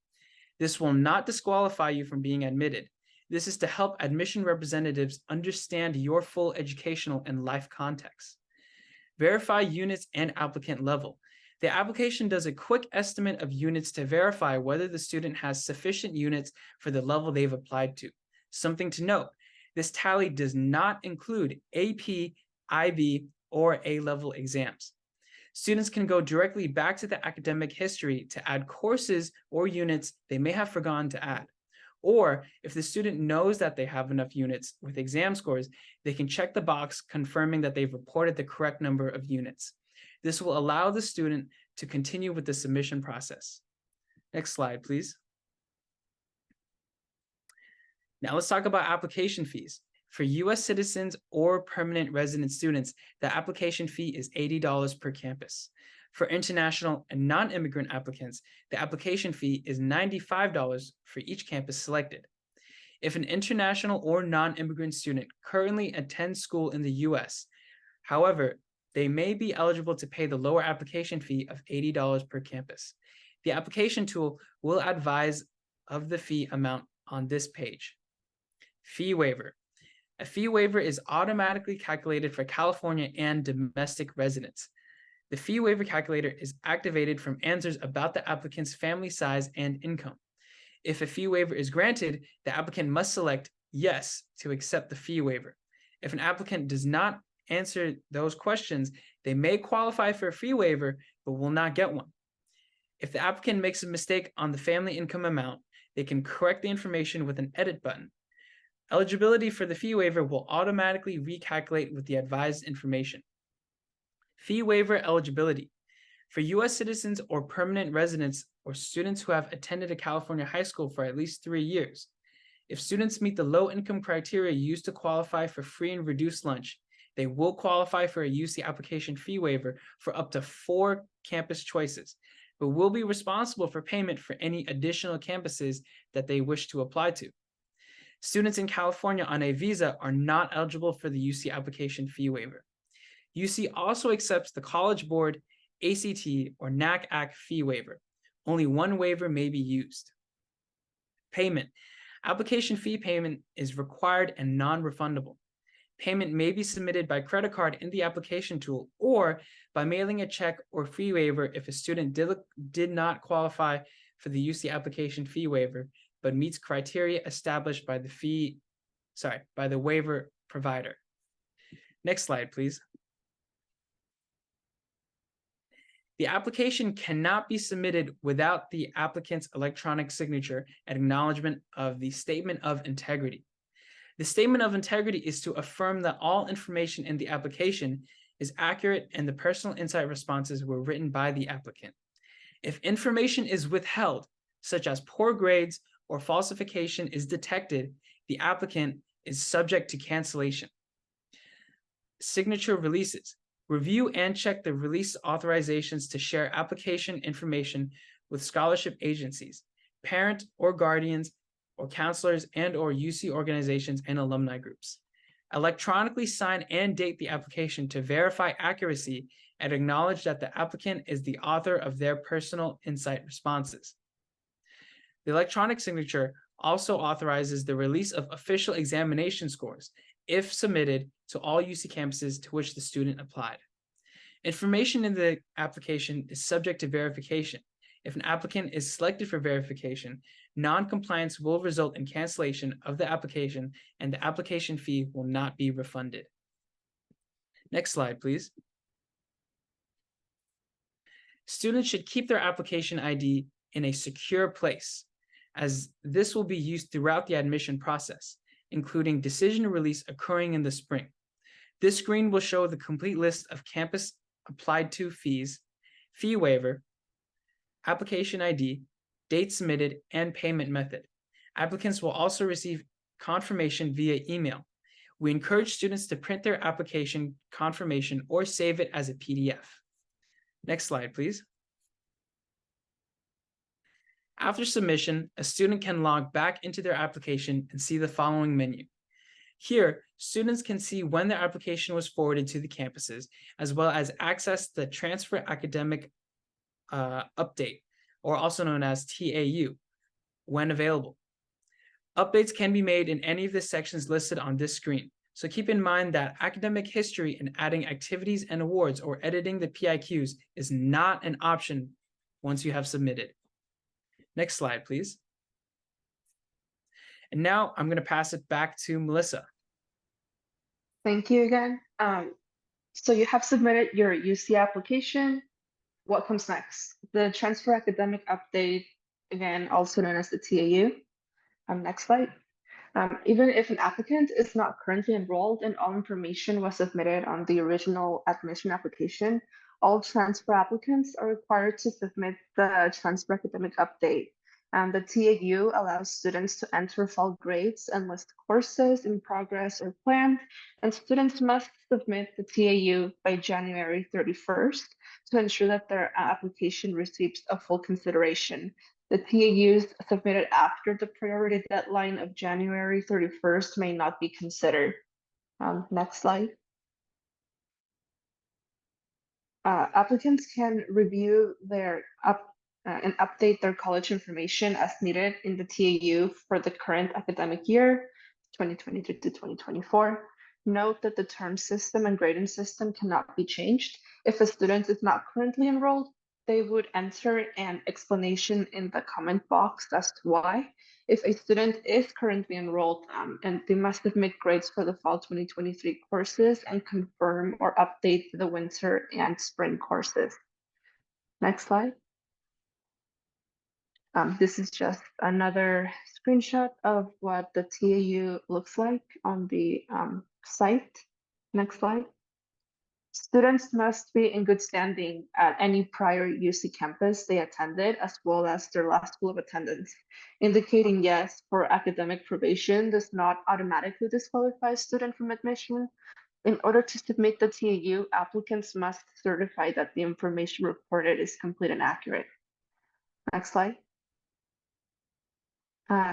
This will not disqualify you from being admitted. This is to help admission representatives understand your full educational and life context. Verify units and applicant level. The application does a quick estimate of units to verify whether the student has sufficient units for the level they've applied to. Something to note, this tally does not include AP, IB, or A-level exams. Students can go directly back to the academic history to add courses or units they may have forgotten to add. Or if the student knows that they have enough units with exam scores, they can check the box confirming that they've reported the correct number of units. This will allow the student to continue with the submission process. Next slide, please. Now let's talk about application fees. For US citizens or permanent resident students, the application fee is $80 per campus. For international and non-immigrant applicants, the application fee is $95 for each campus selected. If an international or non-immigrant student currently attends school in the US, however, they may be eligible to pay the lower application fee of $80 per campus. The application tool will advise of the fee amount on this page. Fee waiver. A fee waiver is automatically calculated for California and domestic residents. The fee waiver calculator is activated from answers about the applicant's family size and income. If a fee waiver is granted, the applicant must select yes to accept the fee waiver. If an applicant does not answer those questions, they may qualify for a fee waiver, but will not get one. If the applicant makes a mistake on the family income amount, they can correct the information with an edit button. Eligibility for the fee waiver will automatically recalculate with the advised information. Fee waiver eligibility. For US citizens or permanent residents or students who have attended a California high school for at least 3 years, if students meet the low income criteria used to qualify for free and reduced lunch, they will qualify for a UC application fee waiver for up to 4 campus choices, but will be responsible for payment for any additional campuses that they wish to apply to. Students in California on a visa are not eligible for the UC application fee waiver. UC also accepts the College Board, ACT, or NAC-AC fee waiver. Only one waiver may be used. Payment. Application fee payment is required and non-refundable. Payment may be submitted by credit card in the application tool or by mailing a check or fee waiver if a student did not qualify for the UC application fee waiver, but meets criteria established by the waiver provider. Next slide, please. The application cannot be submitted without the applicant's electronic signature and acknowledgement of the statement of integrity. The statement of integrity is to affirm that all information in the application is accurate and the personal insight responses were written by the applicant. If information is withheld, such as poor grades or falsification is detected, the applicant is subject to cancellation. Signature releases. Review and check the release authorizations to share application information with scholarship agencies, parent or guardians, or counselors and or UC organizations and alumni groups. Electronically sign and date the application to verify accuracy and acknowledge that the applicant is the author of their personal insight responses. The electronic signature also authorizes the release of official examination scores if submitted to all UC campuses to which the student applied. Information in the application is subject to verification. If an applicant is selected for verification, non-compliance will result in cancellation of the application and the application fee will not be refunded. Next slide, please. Students should keep their application ID in a secure place, as this will be used throughout the admission process, including decision release occurring in the spring. This screen will show the complete list of campus applied to fees, fee waiver, application ID, date submitted, and payment method. Applicants will also receive confirmation via email. We encourage students to print their application confirmation or save it as a PDF. Next slide, please. After submission, a student can log back into their application and see the following menu. Here, students can see when their application was forwarded to the campuses, as well as access the Transfer Academic Update, or also known as TAU, when available. Updates can be made in any of the sections listed on this screen. So keep in mind that academic history and adding activities and awards or editing the PIQs is not an option once you have submitted. Next slide, please. And now I'm going to pass it back to Melissa. Thank you again. So you have submitted your UC application. what comes next? The transfer academic update, again, also known as the TAU. Next slide. Even if an applicant is not currently enrolled and all information was submitted on the original admission application, all transfer applicants are required to submit the transfer academic update. The TAU allows students to enter fall grades and list courses in progress or planned, and students must submit the TAU by January 31st to ensure that their application receives a full consideration. The TAUs submitted after the priority deadline of January 31st may not be considered. Next slide. Applicants can review and update their college information as needed in the TAU for the current academic year, 2023 to 2024. Note that the term system and grading system cannot be changed. If a student is not currently enrolled, they would enter an explanation in the comment box as to why. If a student is currently enrolled, and they must submit grades for the fall 2023 courses and confirm or update the winter and spring courses. Next slide. This is just another screenshot of what the TAU looks like on the site. Next slide. Students must be in good standing at any prior UC campus they attended, as well as their last school of attendance. Indicating yes for academic probation does not automatically disqualify a student from admission. In order to submit the TAU, applicants must certify that the information reported is complete and accurate. Next slide.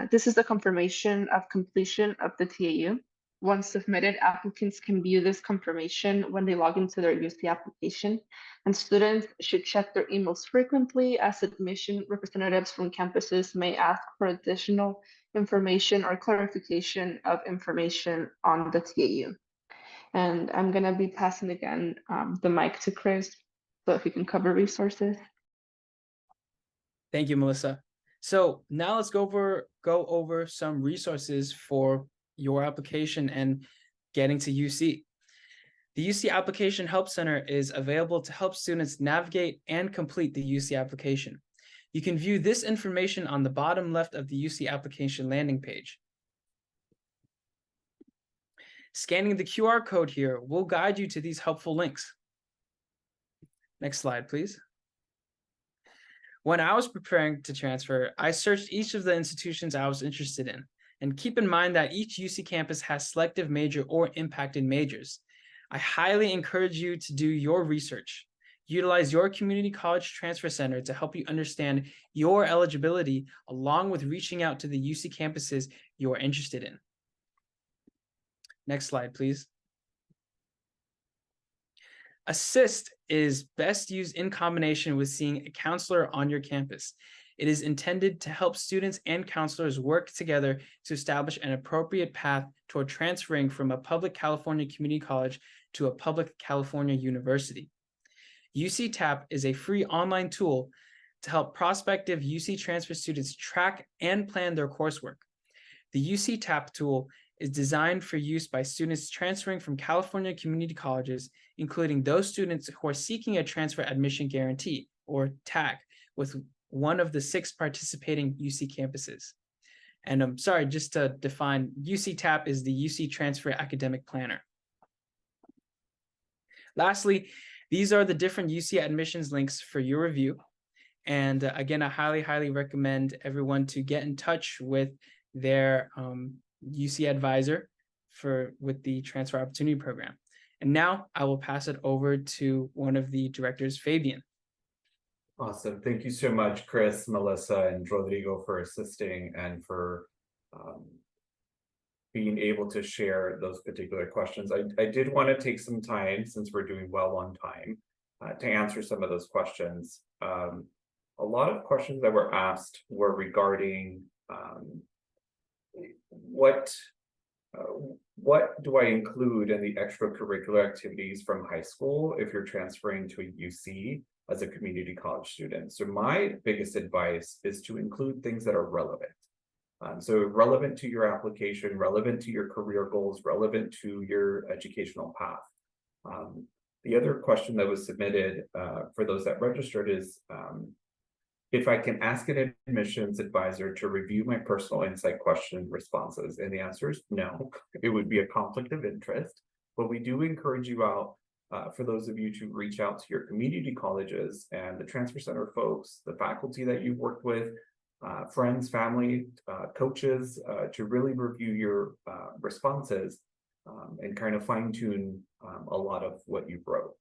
This is the confirmation of completion of the TAU. Once submitted, applicants can view this confirmation when they log into their UC application, and students should check their emails frequently, as admission representatives from campuses may ask for additional information or clarification of information on the TAU. And I'm going to be passing again the mic to Chris, so if you can cover resources. Thank you, Melissa. So now let's go over some resources for your application and getting to UC. The UC Application Help Center is available to help students navigate and complete the UC application. You can view this information on the bottom left of the UC application landing page. Scanning the QR code here will guide you to these helpful links. Next slide, please. When I was preparing to transfer, I searched each of the institutions I was interested in. And keep in mind that each UC campus has selective major or impacted majors. I highly encourage you to do your research. Utilize your community college transfer center to help you understand your eligibility, along with reaching out to the UC campuses you're interested in. Next slide, please. Assist is best used in combination with seeing a counselor on your campus. It is intended to help students and counselors work together to establish an appropriate path toward transferring from a public California community college to a public California university. UC TAP is a free online tool to help prospective UC transfer students track and plan their coursework. The UC TAP tool is designed for use by students transferring from California community colleges, including those students who are seeking a transfer admission guarantee, or TAG, with one of the 6 participating UC campuses. And I'm sorry, just to define, UC TAP is the UC Transfer Academic Planner. Lastly, these are the different UC admissions links for your review. And again, I highly recommend everyone to get in touch with their UC advisor with the Transfer Opportunity Program. And now I will pass it over to one of the directors, Fabian. Awesome. Thank you so much, Chris, Melissa, and Rodrigo for assisting and for being able to share those particular questions. I did want to take some time, since we're doing well on time, to answer some of those questions. A lot of questions that were asked were regarding what do I include in the extracurricular activities from high school if you're transferring to a UC as a community college student? So my biggest advice is to include things that are relevant. So relevant to your application, relevant to your career goals, relevant to your educational path. The other question that was submitted for those that registered is if I can ask an admissions advisor to review my personal insight question responses, and the answer is no. It would be a conflict of interest, but we do encourage you out for those of you to reach out to your community colleges and the transfer center folks, the faculty that you've worked with, friends, family, coaches, to really review your responses and kind of fine tune a lot of what you wrote.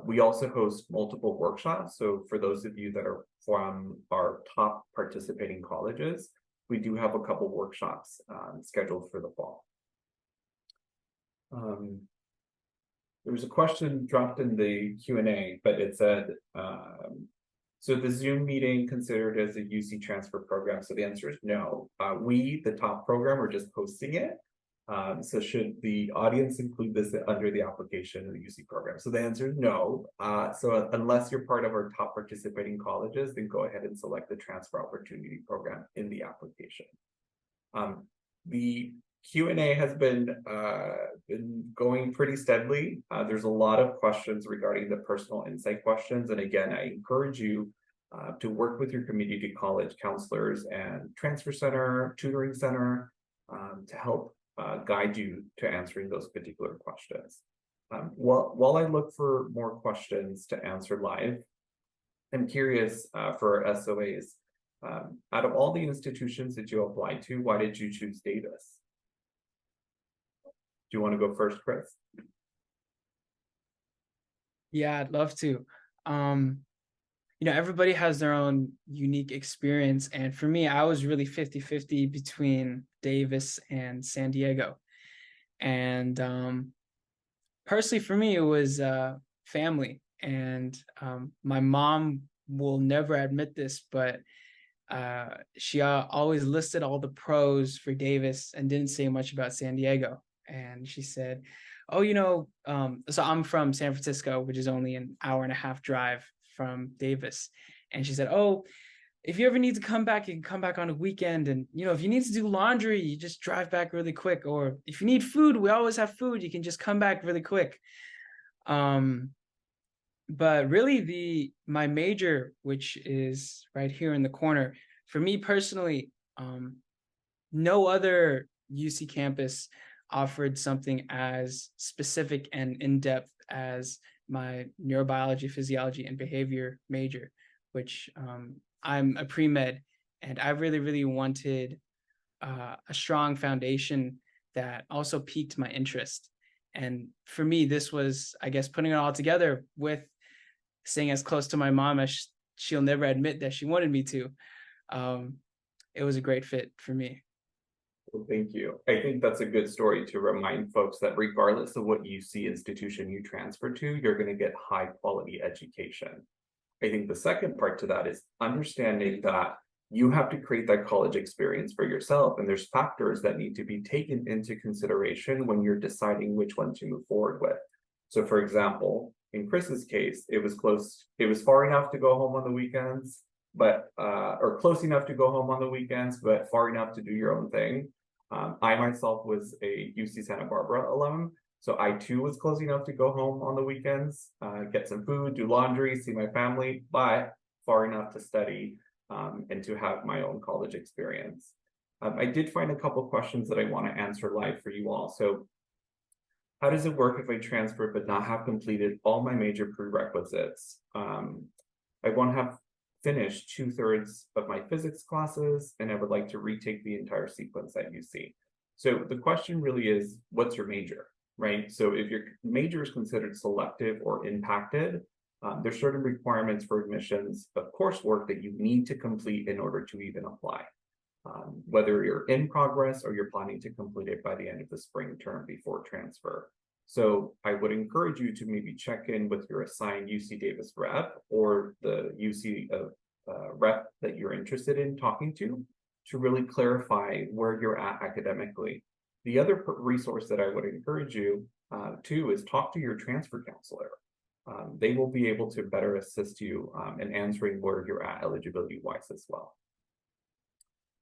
We also host multiple workshops. So for those of you that are from our top participating colleges, we do have a couple workshops scheduled for the fall. There was a question dropped in the Q&A, but it said, so the Zoom meeting considered as a UC transfer program? So the answer is no. We, the top program, are just hosting it. So should the audience include this under the application of the UC program? So the answer is no. So unless you're part of our top participating colleges, then go ahead and select the transfer opportunity program in the application. The Q&A has been going pretty steadily. There's a lot of questions regarding the personal insight questions. And again, I encourage you to work with your community college counselors and transfer center, tutoring center to help guide you to answering those particular questions. While I look for more questions to answer live, I'm curious for our SOAs, out of all the institutions that you applied to, why did you choose Davis? Do you want to go first, Chris? Yeah, I'd love to. You know, everybody has their own unique experience. And for me, I was really 50-50 between Davis and San Diego. And personally, for me, it was family. And my mom will never admit this, but she always listed all the pros for Davis and didn't say much about San Diego. And she said, oh, you know, so I'm from San Francisco, which is only an hour-and-a-half drive from Davis. And she said, oh, if you ever need to come back, you can come back on a weekend. And, you know, if you need to do laundry, you just drive back really quick. Or if you need food, we always have food. You can just come back really quick. But really my major, which is right here in the corner, for me personally, no other UC campus offered something as specific and in-depth as my neurobiology, physiology, and behavior major, which I'm a pre-med, and I really wanted a strong foundation that also piqued my interest. And for me, this was, I guess, putting it all together with staying as close to my mom as she'll never admit that she wanted me to. It was a great fit for me. Well, thank you. I think that's a good story to remind folks that regardless of what UC institution you transfer to, you're going to get high quality education. I think the second part to that is understanding that you have to create that college experience for yourself, and there's factors that need to be taken into consideration when you're deciding which one to move forward with. So for example, in Chris's case, it was far enough to go home on the weekends, but or close enough to go home on the weekends, but far enough to do your own thing. I myself was a UC Santa Barbara alum, so I too was close enough to go home on the weekends, get some food, do laundry, see my family, but far enough to study and to have my own college experience. I did find a couple questions that I want to answer live for you all. So how does it work if I transfer but not have completed all my major prerequisites? I want to have finished 2/3 of my physics classes, and I would like to retake the entire sequence at UC. So the question really is, what's your major, right? So if your major is considered selective or impacted, there's certain requirements for admissions of coursework that you need to complete in order to even apply. Whether you're in progress or you're planning to complete it by the end of the spring term before transfer. So I would encourage you to maybe check in with your assigned UC Davis rep or the UC rep that you're interested in talking to really clarify where you're at academically. The other resource that I would encourage you to is talk to your transfer counselor. They will be able to better assist you in answering where you're at eligibility-wise as well.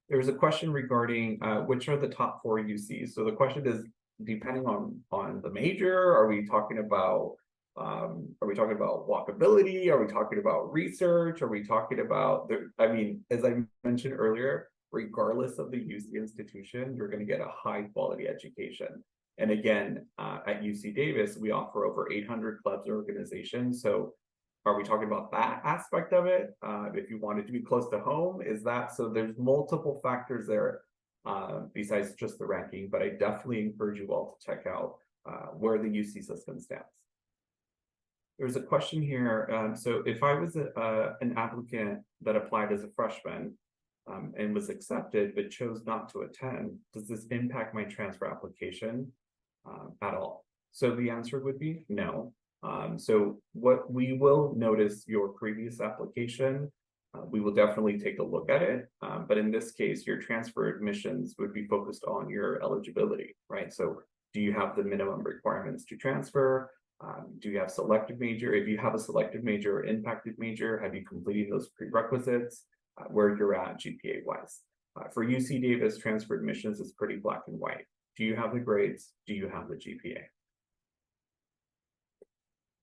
There's a question regarding which are the top 4 UCs. So the question is, depending on the major, are we talking about Are we talking about walkability? Are we talking about research? Are we talking about I mean, as I mentioned earlier, regardless of the UC institution, you're going to get a high quality education. And again, at UC Davis, we offer over 800 clubs and organizations. So are we talking about that aspect of it? If you wanted to be close to home, is that so? There's multiple factors there besides just the ranking, but I definitely encourage you all to check out where the UC system stands. There's a question here. So if I was an applicant that applied as a freshman and was accepted but chose not to attend, does this impact my transfer application at all? So the answer would be no. So what we will notice your previous application, we will definitely take a look at it. But in this case, your transfer admissions would be focused on your eligibility, right? So do you have the minimum requirements to transfer? Do you have selective major? If you have a selective major or impacted major, have you completed those prerequisites? Where you're at GPA wise. For UC Davis, transfer admissions is pretty black and white. Do you have the grades? Do you have the GPA?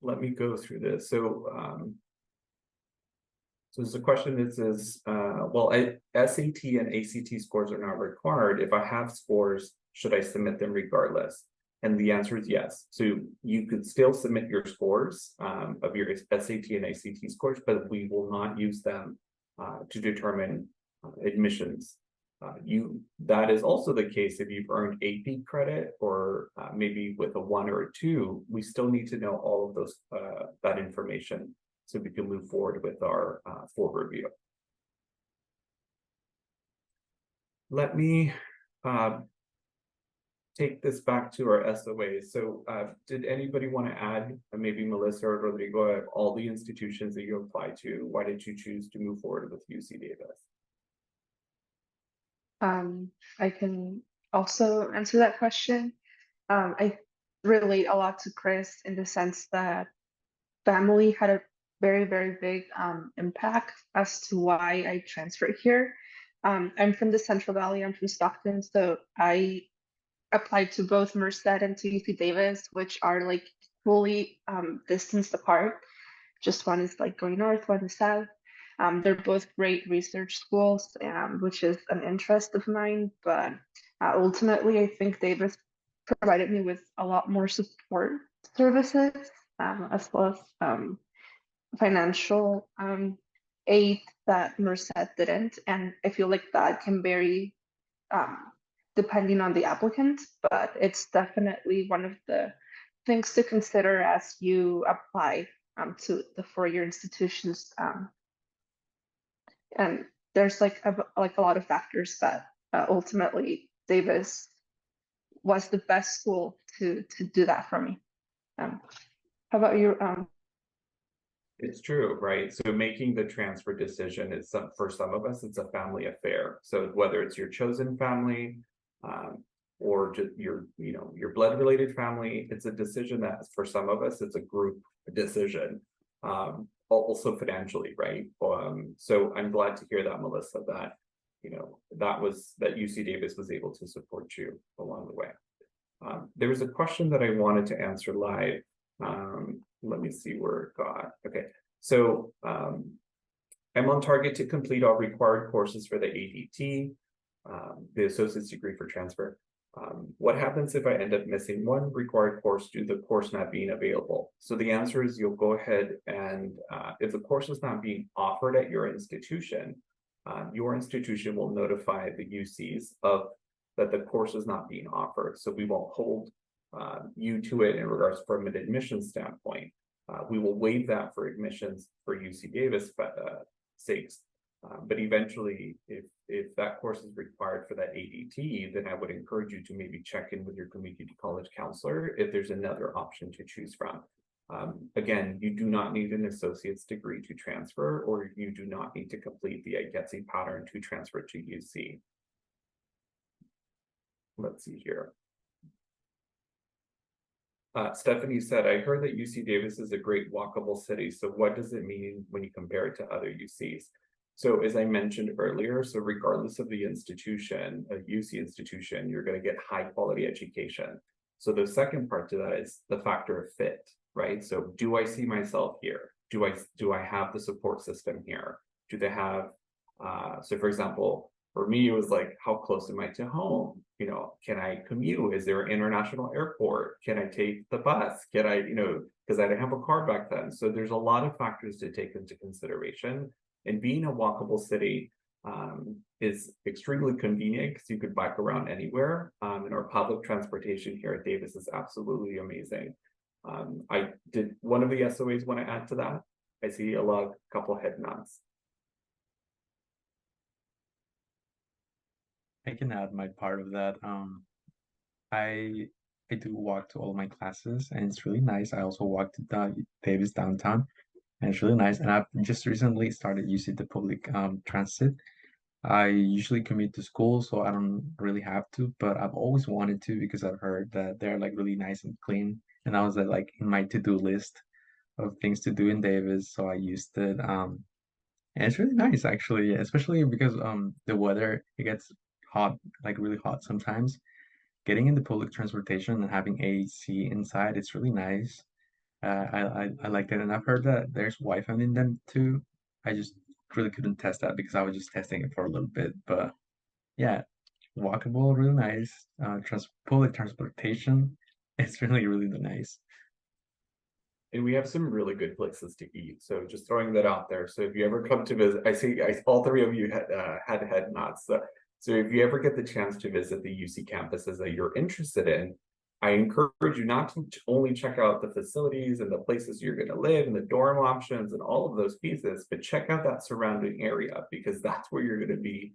Let me go through this. So there's a question that says, well, SAT and ACT scores are not required. If I have scores, should I submit them regardless? And the answer is yes. So you could still submit your scores of your SAT and ACT scores, but we will not use them to determine admissions. That is also the case if you've earned AP credit or maybe with a 1 or a 2. We still need to know all of those that information so we can move forward with our full review. Let me take this back to our SOAs. So did anybody want to add, maybe Melissa or Rodrigo, all the institutions that you apply to? Why did you choose to move forward with UC Davis? I can also answer that question. I relate a lot to Chris in the sense that family had a very, very big impact as to why I transferred here. I'm from the Central Valley, I'm from Stockton, so I applied to both Merced and to UC Davis, which are like fully distanced apart. Just one is like going north, one is south. They're both great research schools, which is an interest of mine, but ultimately I think Davis provided me with a lot more support services, as well as financial aid that Merced didn't. And I feel like that can vary depending on the applicant, but it's definitely one of the things to consider as you apply to the four-year institutions. And there's like a lot of factors that ultimately Davis was the best school to do that for me. How about you? It's true, right? So making the transfer decision is for some of us, it's a family affair. So whether it's your chosen family or just your blood related family, it's a decision that for some of us, it's a group decision. Also financially, right? So I'm glad to hear that, Melissa, that that UC Davis was able to support you along the way. There was a question that I wanted to answer live. Let me see where it got. Okay, so I'm on target to complete all required courses for the ADT, the associate's degree for transfer. What happens if I end up missing one required course due to the course not being available? So the answer is you'll go ahead and if the course is not being offered at your institution will notify the UCs of that the course is not being offered. So we won't hold you to it in regards from an admissions standpoint. We will waive that for admissions for UC Davis sakes. But eventually, if that course is required for that ADT, then I would encourage you to maybe check in with your community college counselor if there's another option to choose from. Again, you do not need an associate's degree to transfer, or you do not need to complete the IGETSI pattern to transfer to UC. Let's see here. Stephanie said, I heard that UC Davis is a great walkable city. So what does it mean when you compare it to other UCs? So as I mentioned earlier, so regardless of the institution, a UC institution, you're going to get high quality education. So the second part to that is the factor of fit, right? So do I see myself here? Do I have the support system here? Do they have, so for example, for me, it was like, how close am I to home? You know, can I commute? Is there an international airport? Can I take the bus? Can I, you know, because I didn't have a car back then. So there's a lot of factors to take into consideration. And being a walkable city is extremely convenient because you could bike around anywhere. And our public transportation here at Davis is absolutely amazing. I did one of the SOAs want to add to that. I see a couple head nods. I can add my part of that. I I do walk to all my classes, and it's really nice. I also walk to Davis downtown, and it's really nice. And I've just recently started using the public transit. I usually commute to school, so I don't really have to, but I've always wanted to because I've heard that they're like really nice and clean. And I was like in my to-do list of things to do in Davis, so I used it. And it's really nice actually, especially because the weather it gets hot, like really hot sometimes. Getting into public transportation and having AC inside, it's really nice. I like that, and I've heard that there's Wi-Fi in them too. I just really couldn't test that because I was just testing it for a little bit, but yeah, walkable, really nice. Public transportation, it's really nice. And we have some really good places to eat. So just throwing that out there. So if you ever come to visit, all three of you had head nods. So if you ever get the chance to visit the UC campuses that you're interested in, I encourage you not to only check out the facilities and the places you're going to live and the dorm options and all of those pieces, but check out that surrounding area because that's where you're going to be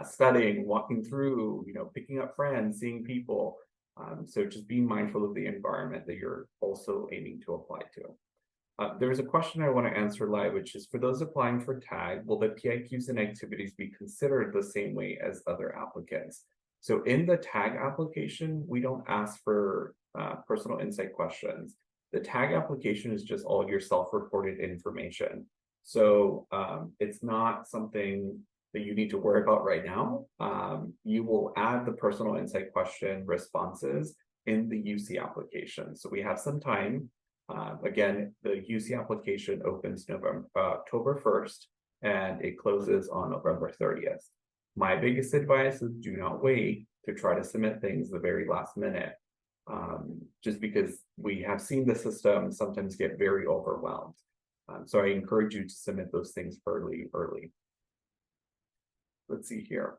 studying, walking through, you know, picking up friends, seeing people. So just being mindful of the environment that you're also aiming to apply to. There's a question I want to answer live, which is for those applying for TAG, will the PIQs and activities be considered the same way as other applicants? So in the TAG application, we don't ask for personal insight questions. The TAG application is just all of your self-reported information. So it's not something that you need to worry about right now. You will add the personal insight question responses in the UC application. So we have some time. Again, the UC application opens October 1st and it closes on November 30th. My biggest advice is do not wait to try to submit things the very last minute. Just because we have seen the system sometimes get very overwhelmed. So I encourage you to submit those things early. Let's see here.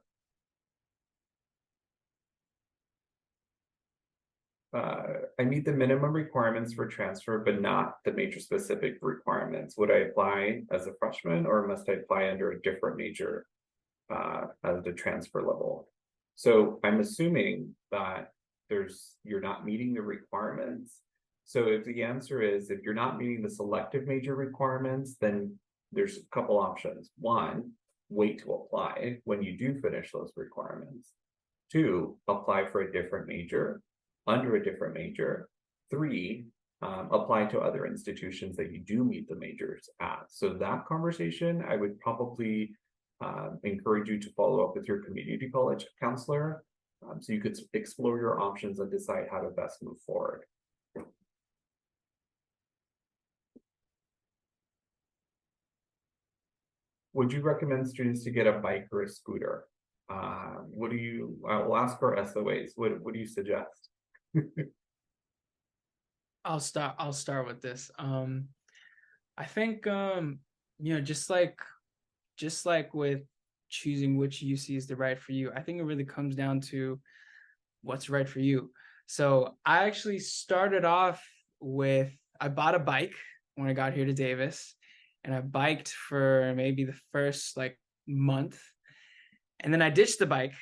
I meet the minimum requirements for transfer, but not the major specific requirements. Would I apply as a freshman or must I apply under a different major at the transfer level? So I'm assuming that you're not meeting the requirements. So if the answer is if you're not meeting the selective major requirements, then there's a couple options. One, wait to apply when you do finish those requirements. Two, apply for a different major under a different major. Three, apply to other institutions that you do meet the majors at. So that conversation, I would probably encourage you to follow up with your community college counselor so you could explore your options and decide how to best move forward. Would you recommend students to get a bike or a scooter? I will ask for SOAs. What do you suggest? I'll start with this. I think you know, just like with choosing which UC is the right for you, I think it really comes down to what's right for you. So I actually started off with I bought a bike when I got here to Davis, and I biked for maybe the first like month, and then I ditched the bike,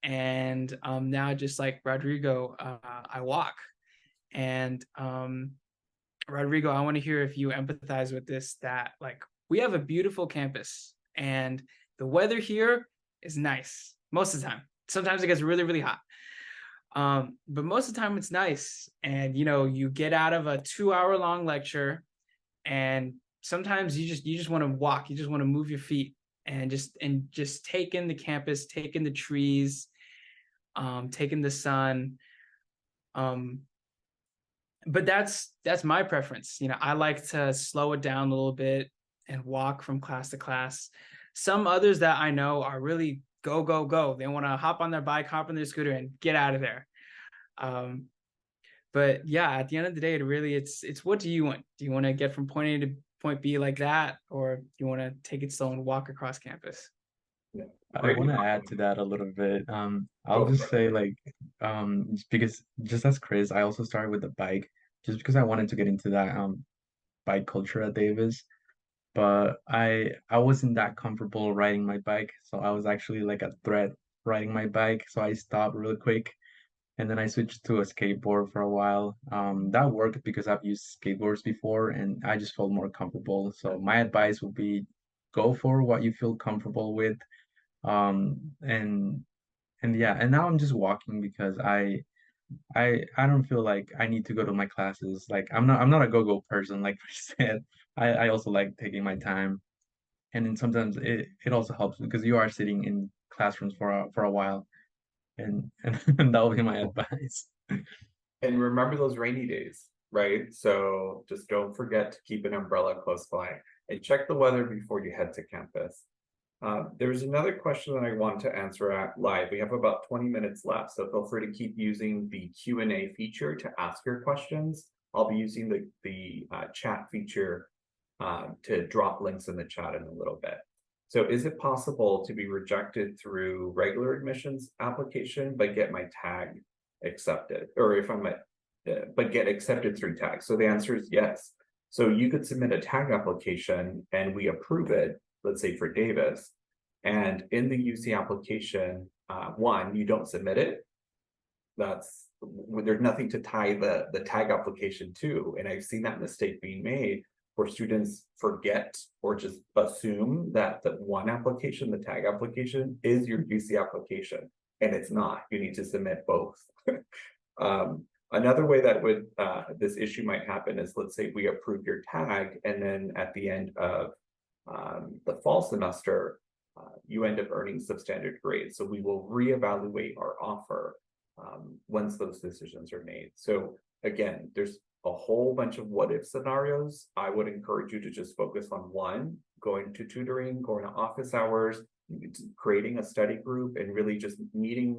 and now just like Rodrigo, I walk. And Rodrigo, I want to hear if you empathize with this, that like we have a beautiful campus and the weather here is nice most of the time. Sometimes it gets really hot. But most of the time it's nice. And you know, you get out of a 2-hour long lecture and sometimes you just want to walk, you just want to move your feet and just take in the campus, take in the trees, take in the sun. but that's my preference. I like to slow it down a little bit and walk from class to class. Some others that I know are really go, go, go. They want to hop on their bike, hop on their scooter, and get out of there. But yeah, at the end of the day, it's what do you want? Do you want to get from point A to point B like that, or do you want to take it slow and walk across campus? Yeah. I want to add to that a little bit. I'll Go for just say like, because just as Chris, I also started with the bike just because I wanted to get into that bike culture at Davis. But I wasn't that comfortable riding my bike, so I was actually like a threat riding my bike. So I stopped really quick, and then I switched to a skateboard for a while. That worked because I've used skateboards before, and I just felt more comfortable. So my advice would be go for what you feel comfortable with. Um, and and yeah, and now I'm just walking because I don't feel like I need to go to my classes. Like I'm not a go-go person, like I said. I also like taking my time. And then sometimes it also helps because you are sitting in classrooms for a while. And, and that would be my advice. And remember those rainy days, right? So just don't forget to keep an umbrella close by and check the weather before you head to campus. There's another question that I want to answer at live. We have about 20 minutes left, so feel free to keep using the Q&A feature to ask your questions. I'll be using the chat feature to drop links in the chat in a little bit. So is it possible to be rejected through regular admissions application but get my tag accepted? Or if I'm but get accepted through tag? So the answer is yes. So you could submit a tag application and we approve it, let's say for Davis, and in the UC application, one, you don't submit it. There's nothing to tie the tag application to, and I've seen that mistake being made where students forget or just assume that the one application, the tag application, is your UC application, and it's not. You need to submit both. Another way that this issue might happen is, let's say we approve your tag, and then at the end of the fall semester, you end up earning substandard grades. So we will reevaluate our offer once those decisions are made. So again, there's a whole bunch of what if scenarios. I would encourage you to just focus on one: going to tutoring, going to office hours, creating a study group, and really just meeting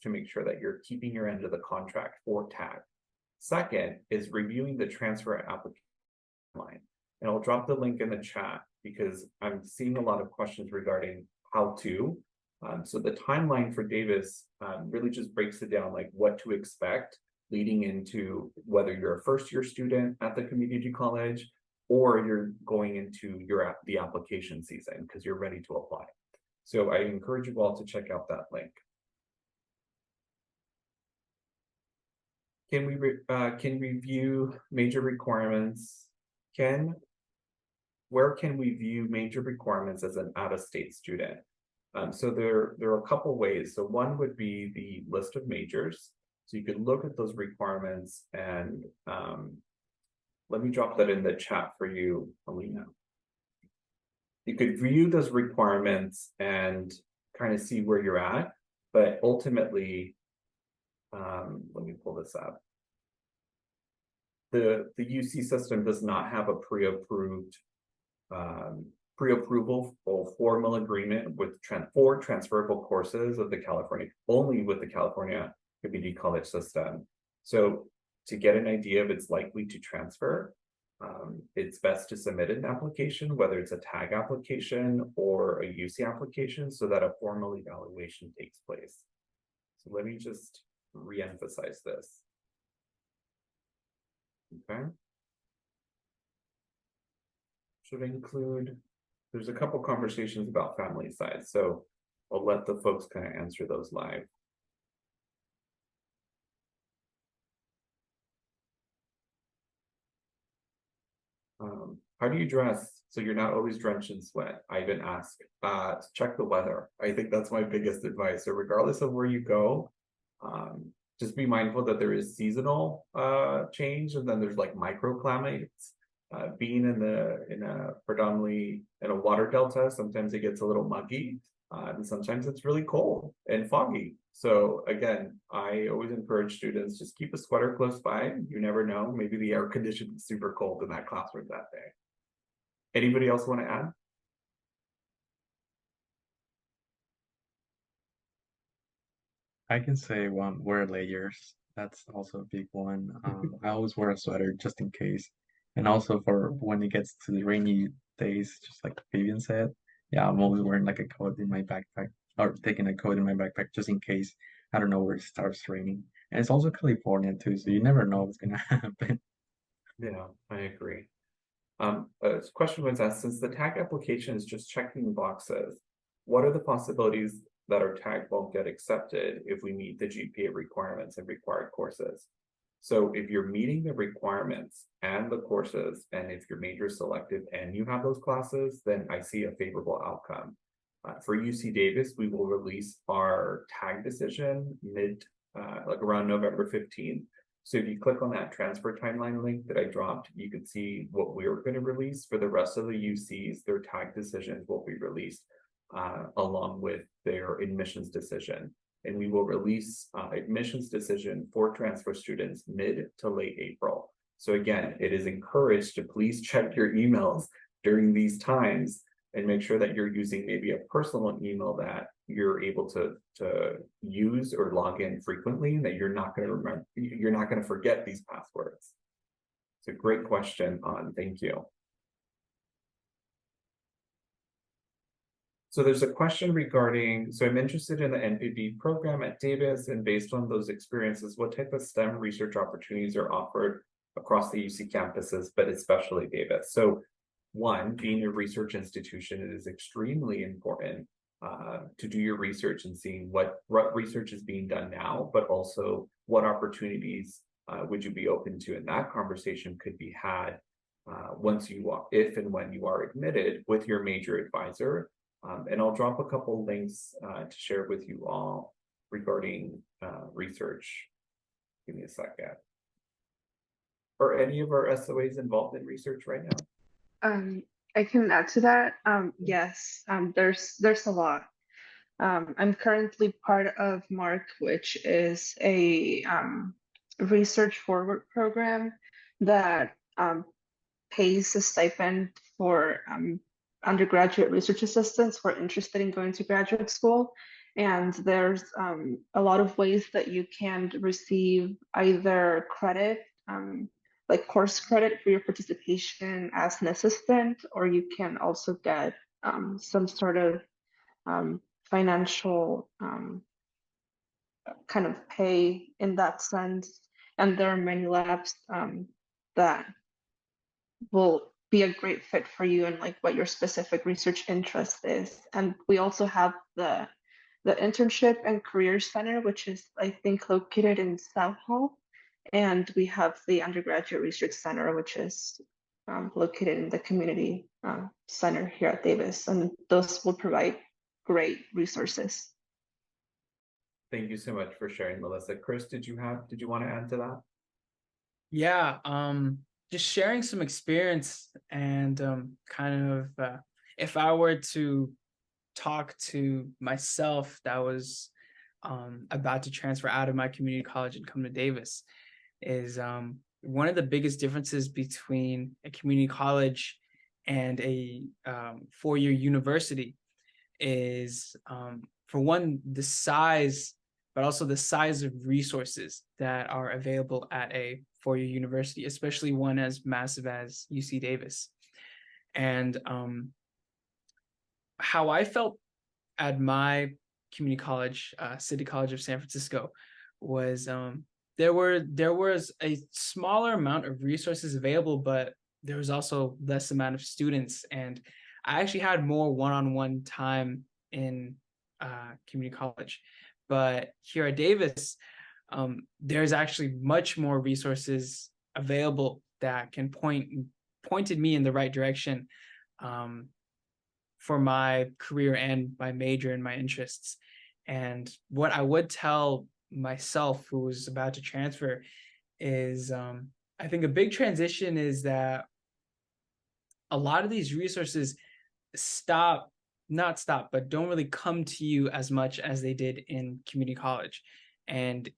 to make sure that you're keeping your end of the contract for tag. Second is reviewing the transfer application line. And I'll drop the link in the chat because I'm seeing a lot of questions regarding how to. So the timeline for Davis really just breaks it down, like what to expect leading into whether you're a first-year student at the community college or you're going into the application season because you're ready to apply. So I encourage you all to check out that link. Can we view major requirements? Where can we view major requirements as an out-of-state student? So there are a couple ways. So one would be the list of majors. So you could look at those requirements and let me drop that in the chat for you, Alina. You could view those requirements and kind of see where you're at, but ultimately, let me pull this up. The UC system does not have a pre-approval or formal agreement with for transferable courses of the California, only with the California Community College system. So to get an idea if it's likely to transfer, it's best to submit an application, whether it's a tag application or a UC application, so that a formal evaluation takes place. So let me just re-emphasize this. Okay. Should include, there's a couple conversations about family size, so I'll let the folks kind of answer those live. How do you dress so you're not always drenched in sweat? Ivan asked. Check the weather. I think that's my biggest advice. So regardless of where you go, just be mindful that there is seasonal change, and then there's like microclimates. Being in a predominantly in a water delta, sometimes it gets a little muggy, and sometimes it's really cold and foggy. So again, I always encourage students, just keep a sweater close by. You never know, maybe the air conditioning is super cold in that classroom that day. Anybody else want to add? I can say one, wear layers. That's also a big one. I always wear a sweater just in case. And also for when it gets to the rainy days, just like Vivian said, yeah, I'm always wearing like a coat in my backpack or taking a coat in my backpack just in case. I don't know where it starts raining. And it's also California too, so you never know what's gonna happen. Yeah, I agree. A question was asked, since the tag application is just checking boxes, what are the possibilities that our tag won't get accepted if we meet the GPA requirements and required courses? So if you're meeting the requirements and the courses, and if your major is selected and you have those classes, then I see a favorable outcome. For UC Davis, we will release our tag decision like around November 15th. So if you click on that transfer timeline link that I dropped, you can see what we're going to release. For the rest of the UCs, their tag decisions will be released along with their admissions decision. And we will release admissions decision for transfer students mid to late April. So again, it is encouraged to please check your emails during these times and make sure that you're using maybe a personal email that you're able to use or log in frequently, that you're not going to remember, you're not going to forget these passwords. It's a great question, thank you. So there's a question regarding, so I'm interested in the NPB program at Davis, and based on those experiences, what type of STEM research opportunities are offered across the UC campuses, but especially Davis? So one, being a research institution, it is extremely important to do your research and seeing what research is being done now, but also what opportunities would you be open to? And that conversation could be had once you if and when you are admitted with your major advisor. And I'll drop a couple links to share with you all regarding research. Give me a second. Are any of our SOAs involved in research right now? I can add to that. Yes, there's a lot. I'm currently part of MARC, which is a research forward program that pays a stipend for undergraduate research assistants who are interested in going to graduate school. And there's a lot of ways that you can receive either credit, like course credit for your participation as an assistant, or you can also get some sort of financial kind of pay in that sense. And there are many labs that will be a great fit for you and like what your specific research interest is. And we also have the internship and career center, which is I think located in South Hall, and we have the undergraduate research center, which is located in the community center here at Davis, and those will provide great resources. Thank you so much for sharing, Melissa. Chris, did you want to add to that? Yeah, just sharing some experience and kind of if I were to talk to myself that was about to transfer out of my community college and come to Davis, is one of the biggest differences between a community college and a four-year university is, for one, the size, but also the size of resources that are available at a four-year university, especially one as massive as UC Davis. And how I felt at my community college, City College of San Francisco, was there was a smaller amount of resources available, but there was also less amount of students, and I actually had more one-on-one time in community college. But here at Davis, there's actually much more resources available that can pointed me in the right direction for my career and my major and my interests. And what I would tell myself who was about to transfer is I think a big transition is that a lot of these resources stop not stop, but don't really come to you as much as they did in community college. And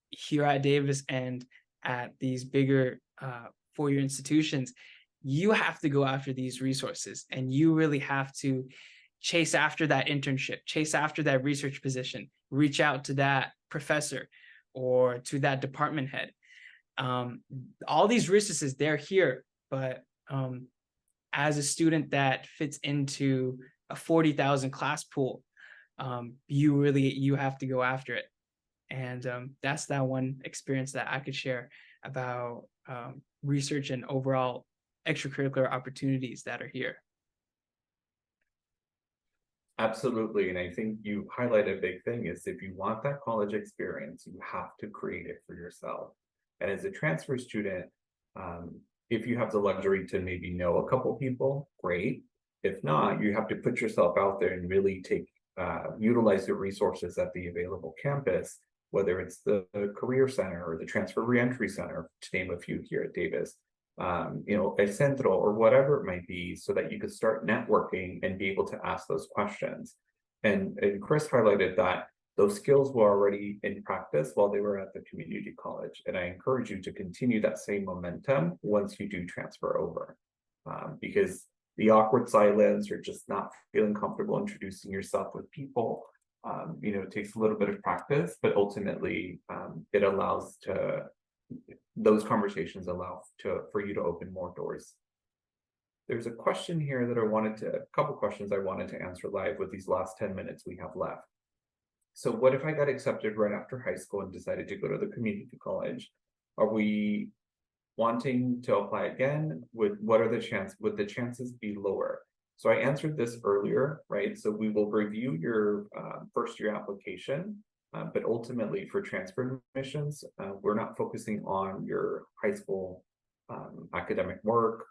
here at Davis and at these bigger four-year institutions, you have to go after these resources, and you really have to chase after that internship, chase after that research position, reach out to that professor or to that department head. All these resources, they're here, but as a student that fits into a 40,000 class pool, you have to go after it. And that's that one experience that I could share about research and overall extracurricular opportunities that are here. Absolutely. And I think you highlight a big thing is if you want that college experience, you have to create it for yourself. And as a transfer student, if you have the luxury to maybe know a couple people, great. If not, you have to put yourself out there and really utilize the resources at the available campus, whether it's the Career Center or the Transfer Reentry Center, to name a few here at Davis, El Centro or whatever it might be, so that you could start networking and be able to ask those questions. And Chris highlighted that those skills were already in practice while they were at the community college. And I encourage you to continue that same momentum once you do transfer over, because the awkward silence or just not feeling comfortable introducing yourself with people, it takes a little bit of practice, but ultimately it allows those conversations allow for you to open more doors. There's a question here that a couple questions I wanted to answer live with these last 10 minutes we have left. So what if I got accepted right after high school and decided to go to the community college? Are we wanting to apply again? Would the chances be lower? So I answered this earlier, right? So we will review your first year application, but ultimately for transfer admissions, we're not focusing on your high school academic work.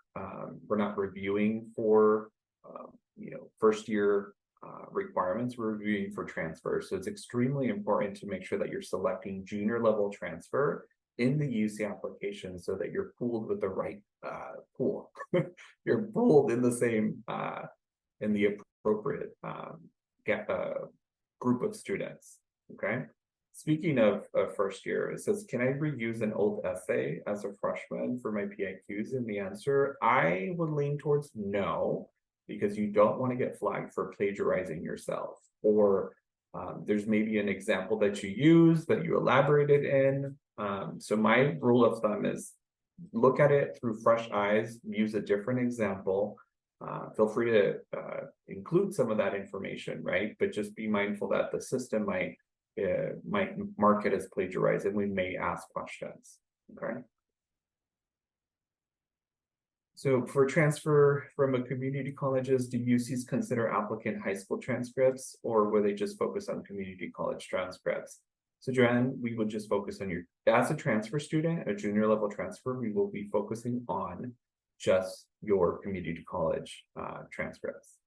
We're not reviewing for first year requirements. We're reviewing for transfer. So it's extremely important to make sure that you're selecting junior level transfer in the UC application so that you're pooled with the right pool. You're pooled in the same in the appropriate group of students. Okay. Speaking of first year, it says, can I reuse an old essay as a freshman for my PIQs? And the answer, I would lean towards no, because you don't want to get flagged for plagiarizing yourself. Or there's maybe an example that you use that you elaborated in. So my rule of thumb is look at it through fresh eyes, use a different example. Feel free to include some of that information, right? But just be mindful that the system might mark it as plagiarized, and we may ask questions. Okay. So for transfer from a community colleges, do UCs consider applicant high school transcripts, or will they just focus on community college transcripts? So Joanne, we would just focus on as a transfer student, a junior level transfer, we will be focusing on just your community college transcripts.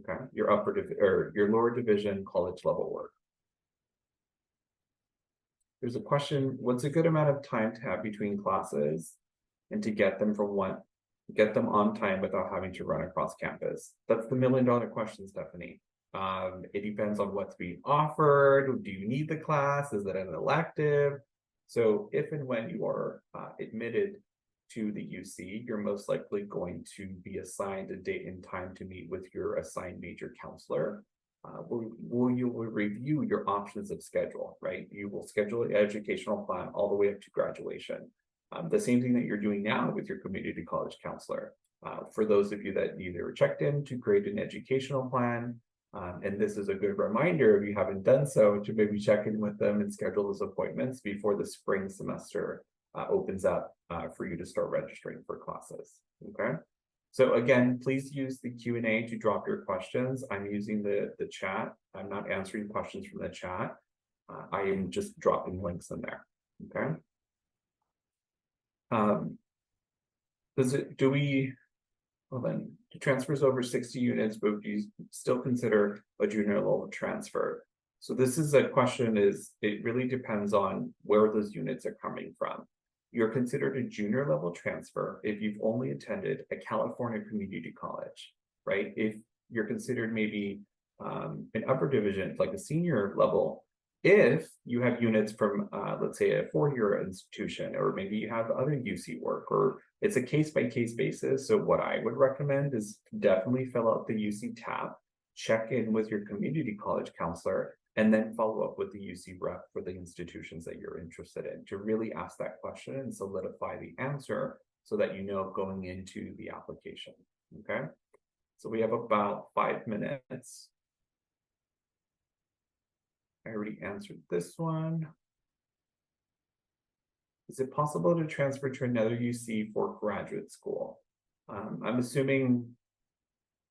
Okay, your your lower division college level work. There's a question, what's a good amount of time to have between classes and to get them on time without having to run across campus? That's the $1 million question, Stephanie. It depends on what's being offered. Do you need the class? Is it an elective? So if and when you are admitted to the UC, you're most likely going to be assigned a date and time to meet with your assigned major counselor. You will review your options of schedule, right? You will schedule an educational plan all the way up to graduation. The same thing that you're doing now with your community college counselor. For those of you that either checked in to create an educational plan, and this is a good reminder, if you haven't done so, to maybe check in with them and schedule those appointments before the spring semester opens up for you to start registering for classes. Okay. So again, please use the Q&A to drop your questions. I'm using the chat. I'm not answering questions from the chat. I am just dropping links in there. Okay. Well then, the transfers over 60 units, but do you still consider a junior level transfer? So this is a question, it really depends on where those units are coming from. You're considered a junior level transfer if you've only attended a California community college, right? If you're considered maybe in upper divisions, like a senior level, if you have units from, let's say, a four-year institution, or maybe you have other UC work, or it's a case-by-case basis. So what I would recommend is definitely fill out the UC tab, check in with your community college counselor, and then follow up with the UC rep for the institutions that you're interested in to really ask that question and solidify the answer so that you know going into the application. Okay, so we have about 5 minutes. I already answered this one. Is it possible to transfer to another UC for graduate school? I'm assuming,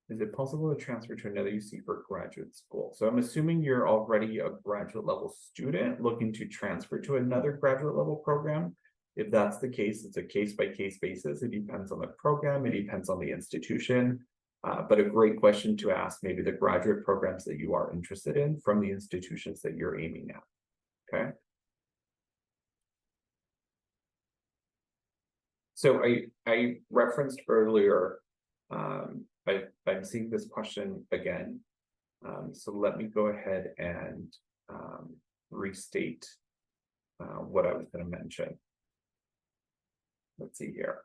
is it possible to transfer to another UC for graduate school? So I'm assuming you're already a graduate level student looking to transfer to another graduate level program. If that's the case, it's a case-by-case basis. It depends on the program, it depends on the institution. But a great question to ask maybe the graduate programs that you are interested in from the institutions that you're aiming at, okay? So I referenced earlier, I'm seeing this question again. So let me go ahead and restate what I was going to mention. Let's see here.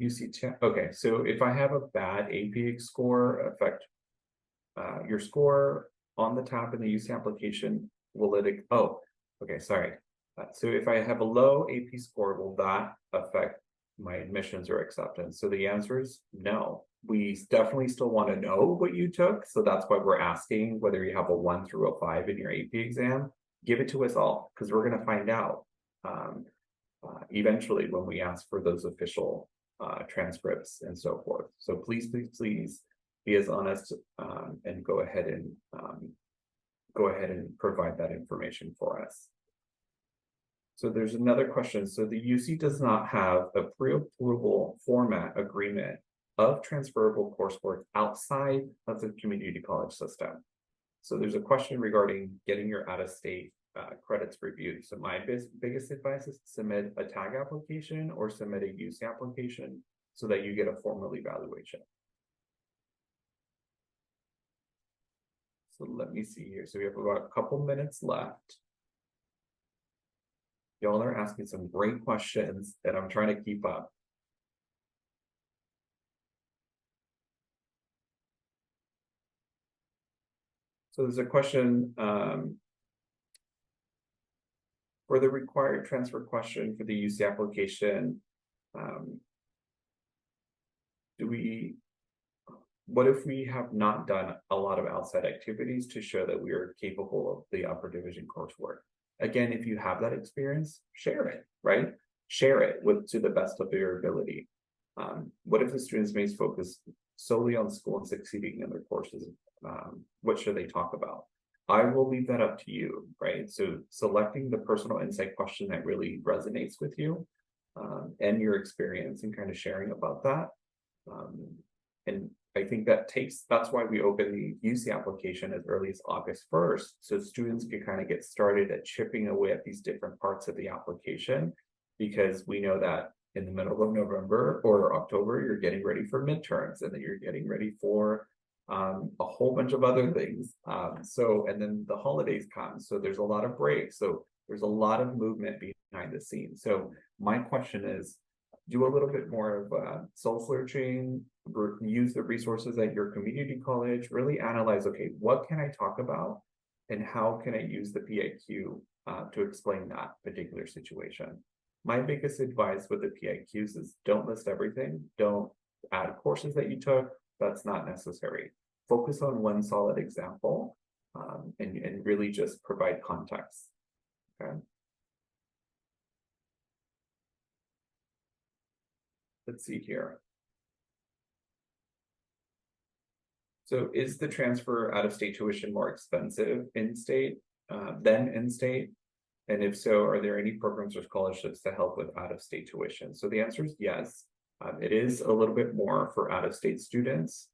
UC, okay, so if I have a bad App PIQ score affect your score on the tab in the UC application, will it, oh, okay, sorry. So if I have a low AP score, will that affect my admissions or acceptance? So the answer is no. We definitely still want to know what you took. So that's why we're asking whether you have a 1 through a 5 in your AP exam. Give it to us all, because we're going to find out eventually when we ask for those official transcripts and so forth. So please, please, please be as honest and go ahead and provide that information for us. So there's another question. So the UC does not have a pre-approval format agreement of transferable coursework outside of the community college system. So there's a question regarding getting your out-of-state credits reviewed. So my biggest advice is submit a tag application or submit a UC application so that you get a formal evaluation. So let me see here. So we have about a couple minutes left. Y'all are asking some great questions that I'm trying to keep up. So there's a question for the required transfer question for the UC application. What if we have not done a lot of outside activities to show that we are capable of the upper division coursework? Again, if you have that experience, share it, right? Share it to the best of your ability. What if the students may focus solely on school and succeeding in their courses? What should they talk about? I will leave that up to you, right? So selecting the personal insight question that really resonates with you and your experience and kind of sharing about that. And I think that's why we open the UC application as early as August 1st, so students can kind of get started at chipping away at these different parts of the application, because we know that in the middle of November or October, you're getting ready for midterms, and then you're getting ready for a whole bunch of other things. And then the holidays come, so there's a lot of breaks. So there's a lot of movement behind the scenes. So my question is, do a little bit more of soul searching, use the resources at your community college, really analyze, okay, what can I talk about and how can I use the PIQ to explain that particular situation? My biggest advice with the PIQs is don't list everything. Don't add courses that you took. That's not necessary. Focus on one solid example and really just provide context, okay? Let's see here. So is the transfer out of state tuition more expensive in state than in state? And if so, are there any programs or scholarships to help with out of state tuition? So the answer is yes. It is a little bit more for out of state students.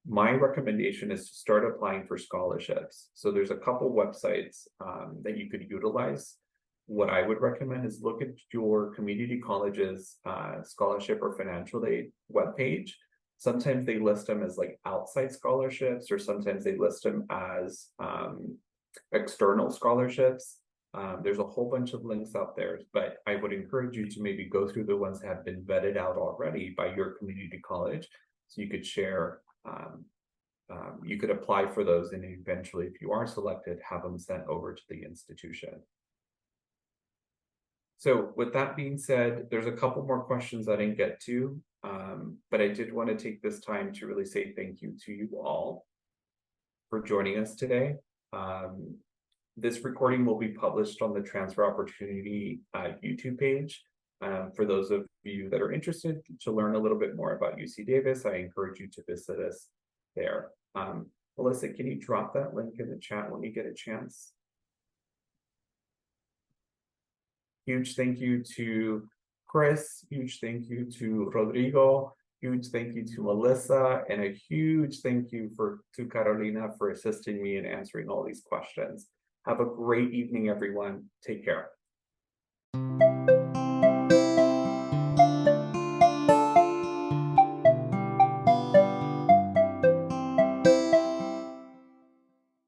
My recommendation is to start applying for scholarships. So there's a couple websites that you could utilize. What I would recommend is look at your community college's scholarship or financial aid webpage, Sometimes they list them as like outside scholarships, or sometimes they list them as external scholarships. There's a whole bunch of links out there, but I would encourage you to maybe go through the ones that have been vetted out already by your community college, so you could share. You could apply for those, and eventually, if you are selected, have them sent over to the institution. So with that being said, there's a couple more questions I didn't get to, but I did want to take this time to really say thank you to you all for joining us today. This recording will be published on the Transfer Opportunity YouTube page. For those of you that are interested to learn a little bit more about UC Davis, I encourage you to visit us there. Melissa, can you drop that link in the chat when you get a chance? Huge thank you to Chris, huge thank you to Rodrigo, huge thank you to Melissa, and a huge thank you to Carolina for assisting me in answering all these questions. Have a great evening, everyone. Take care.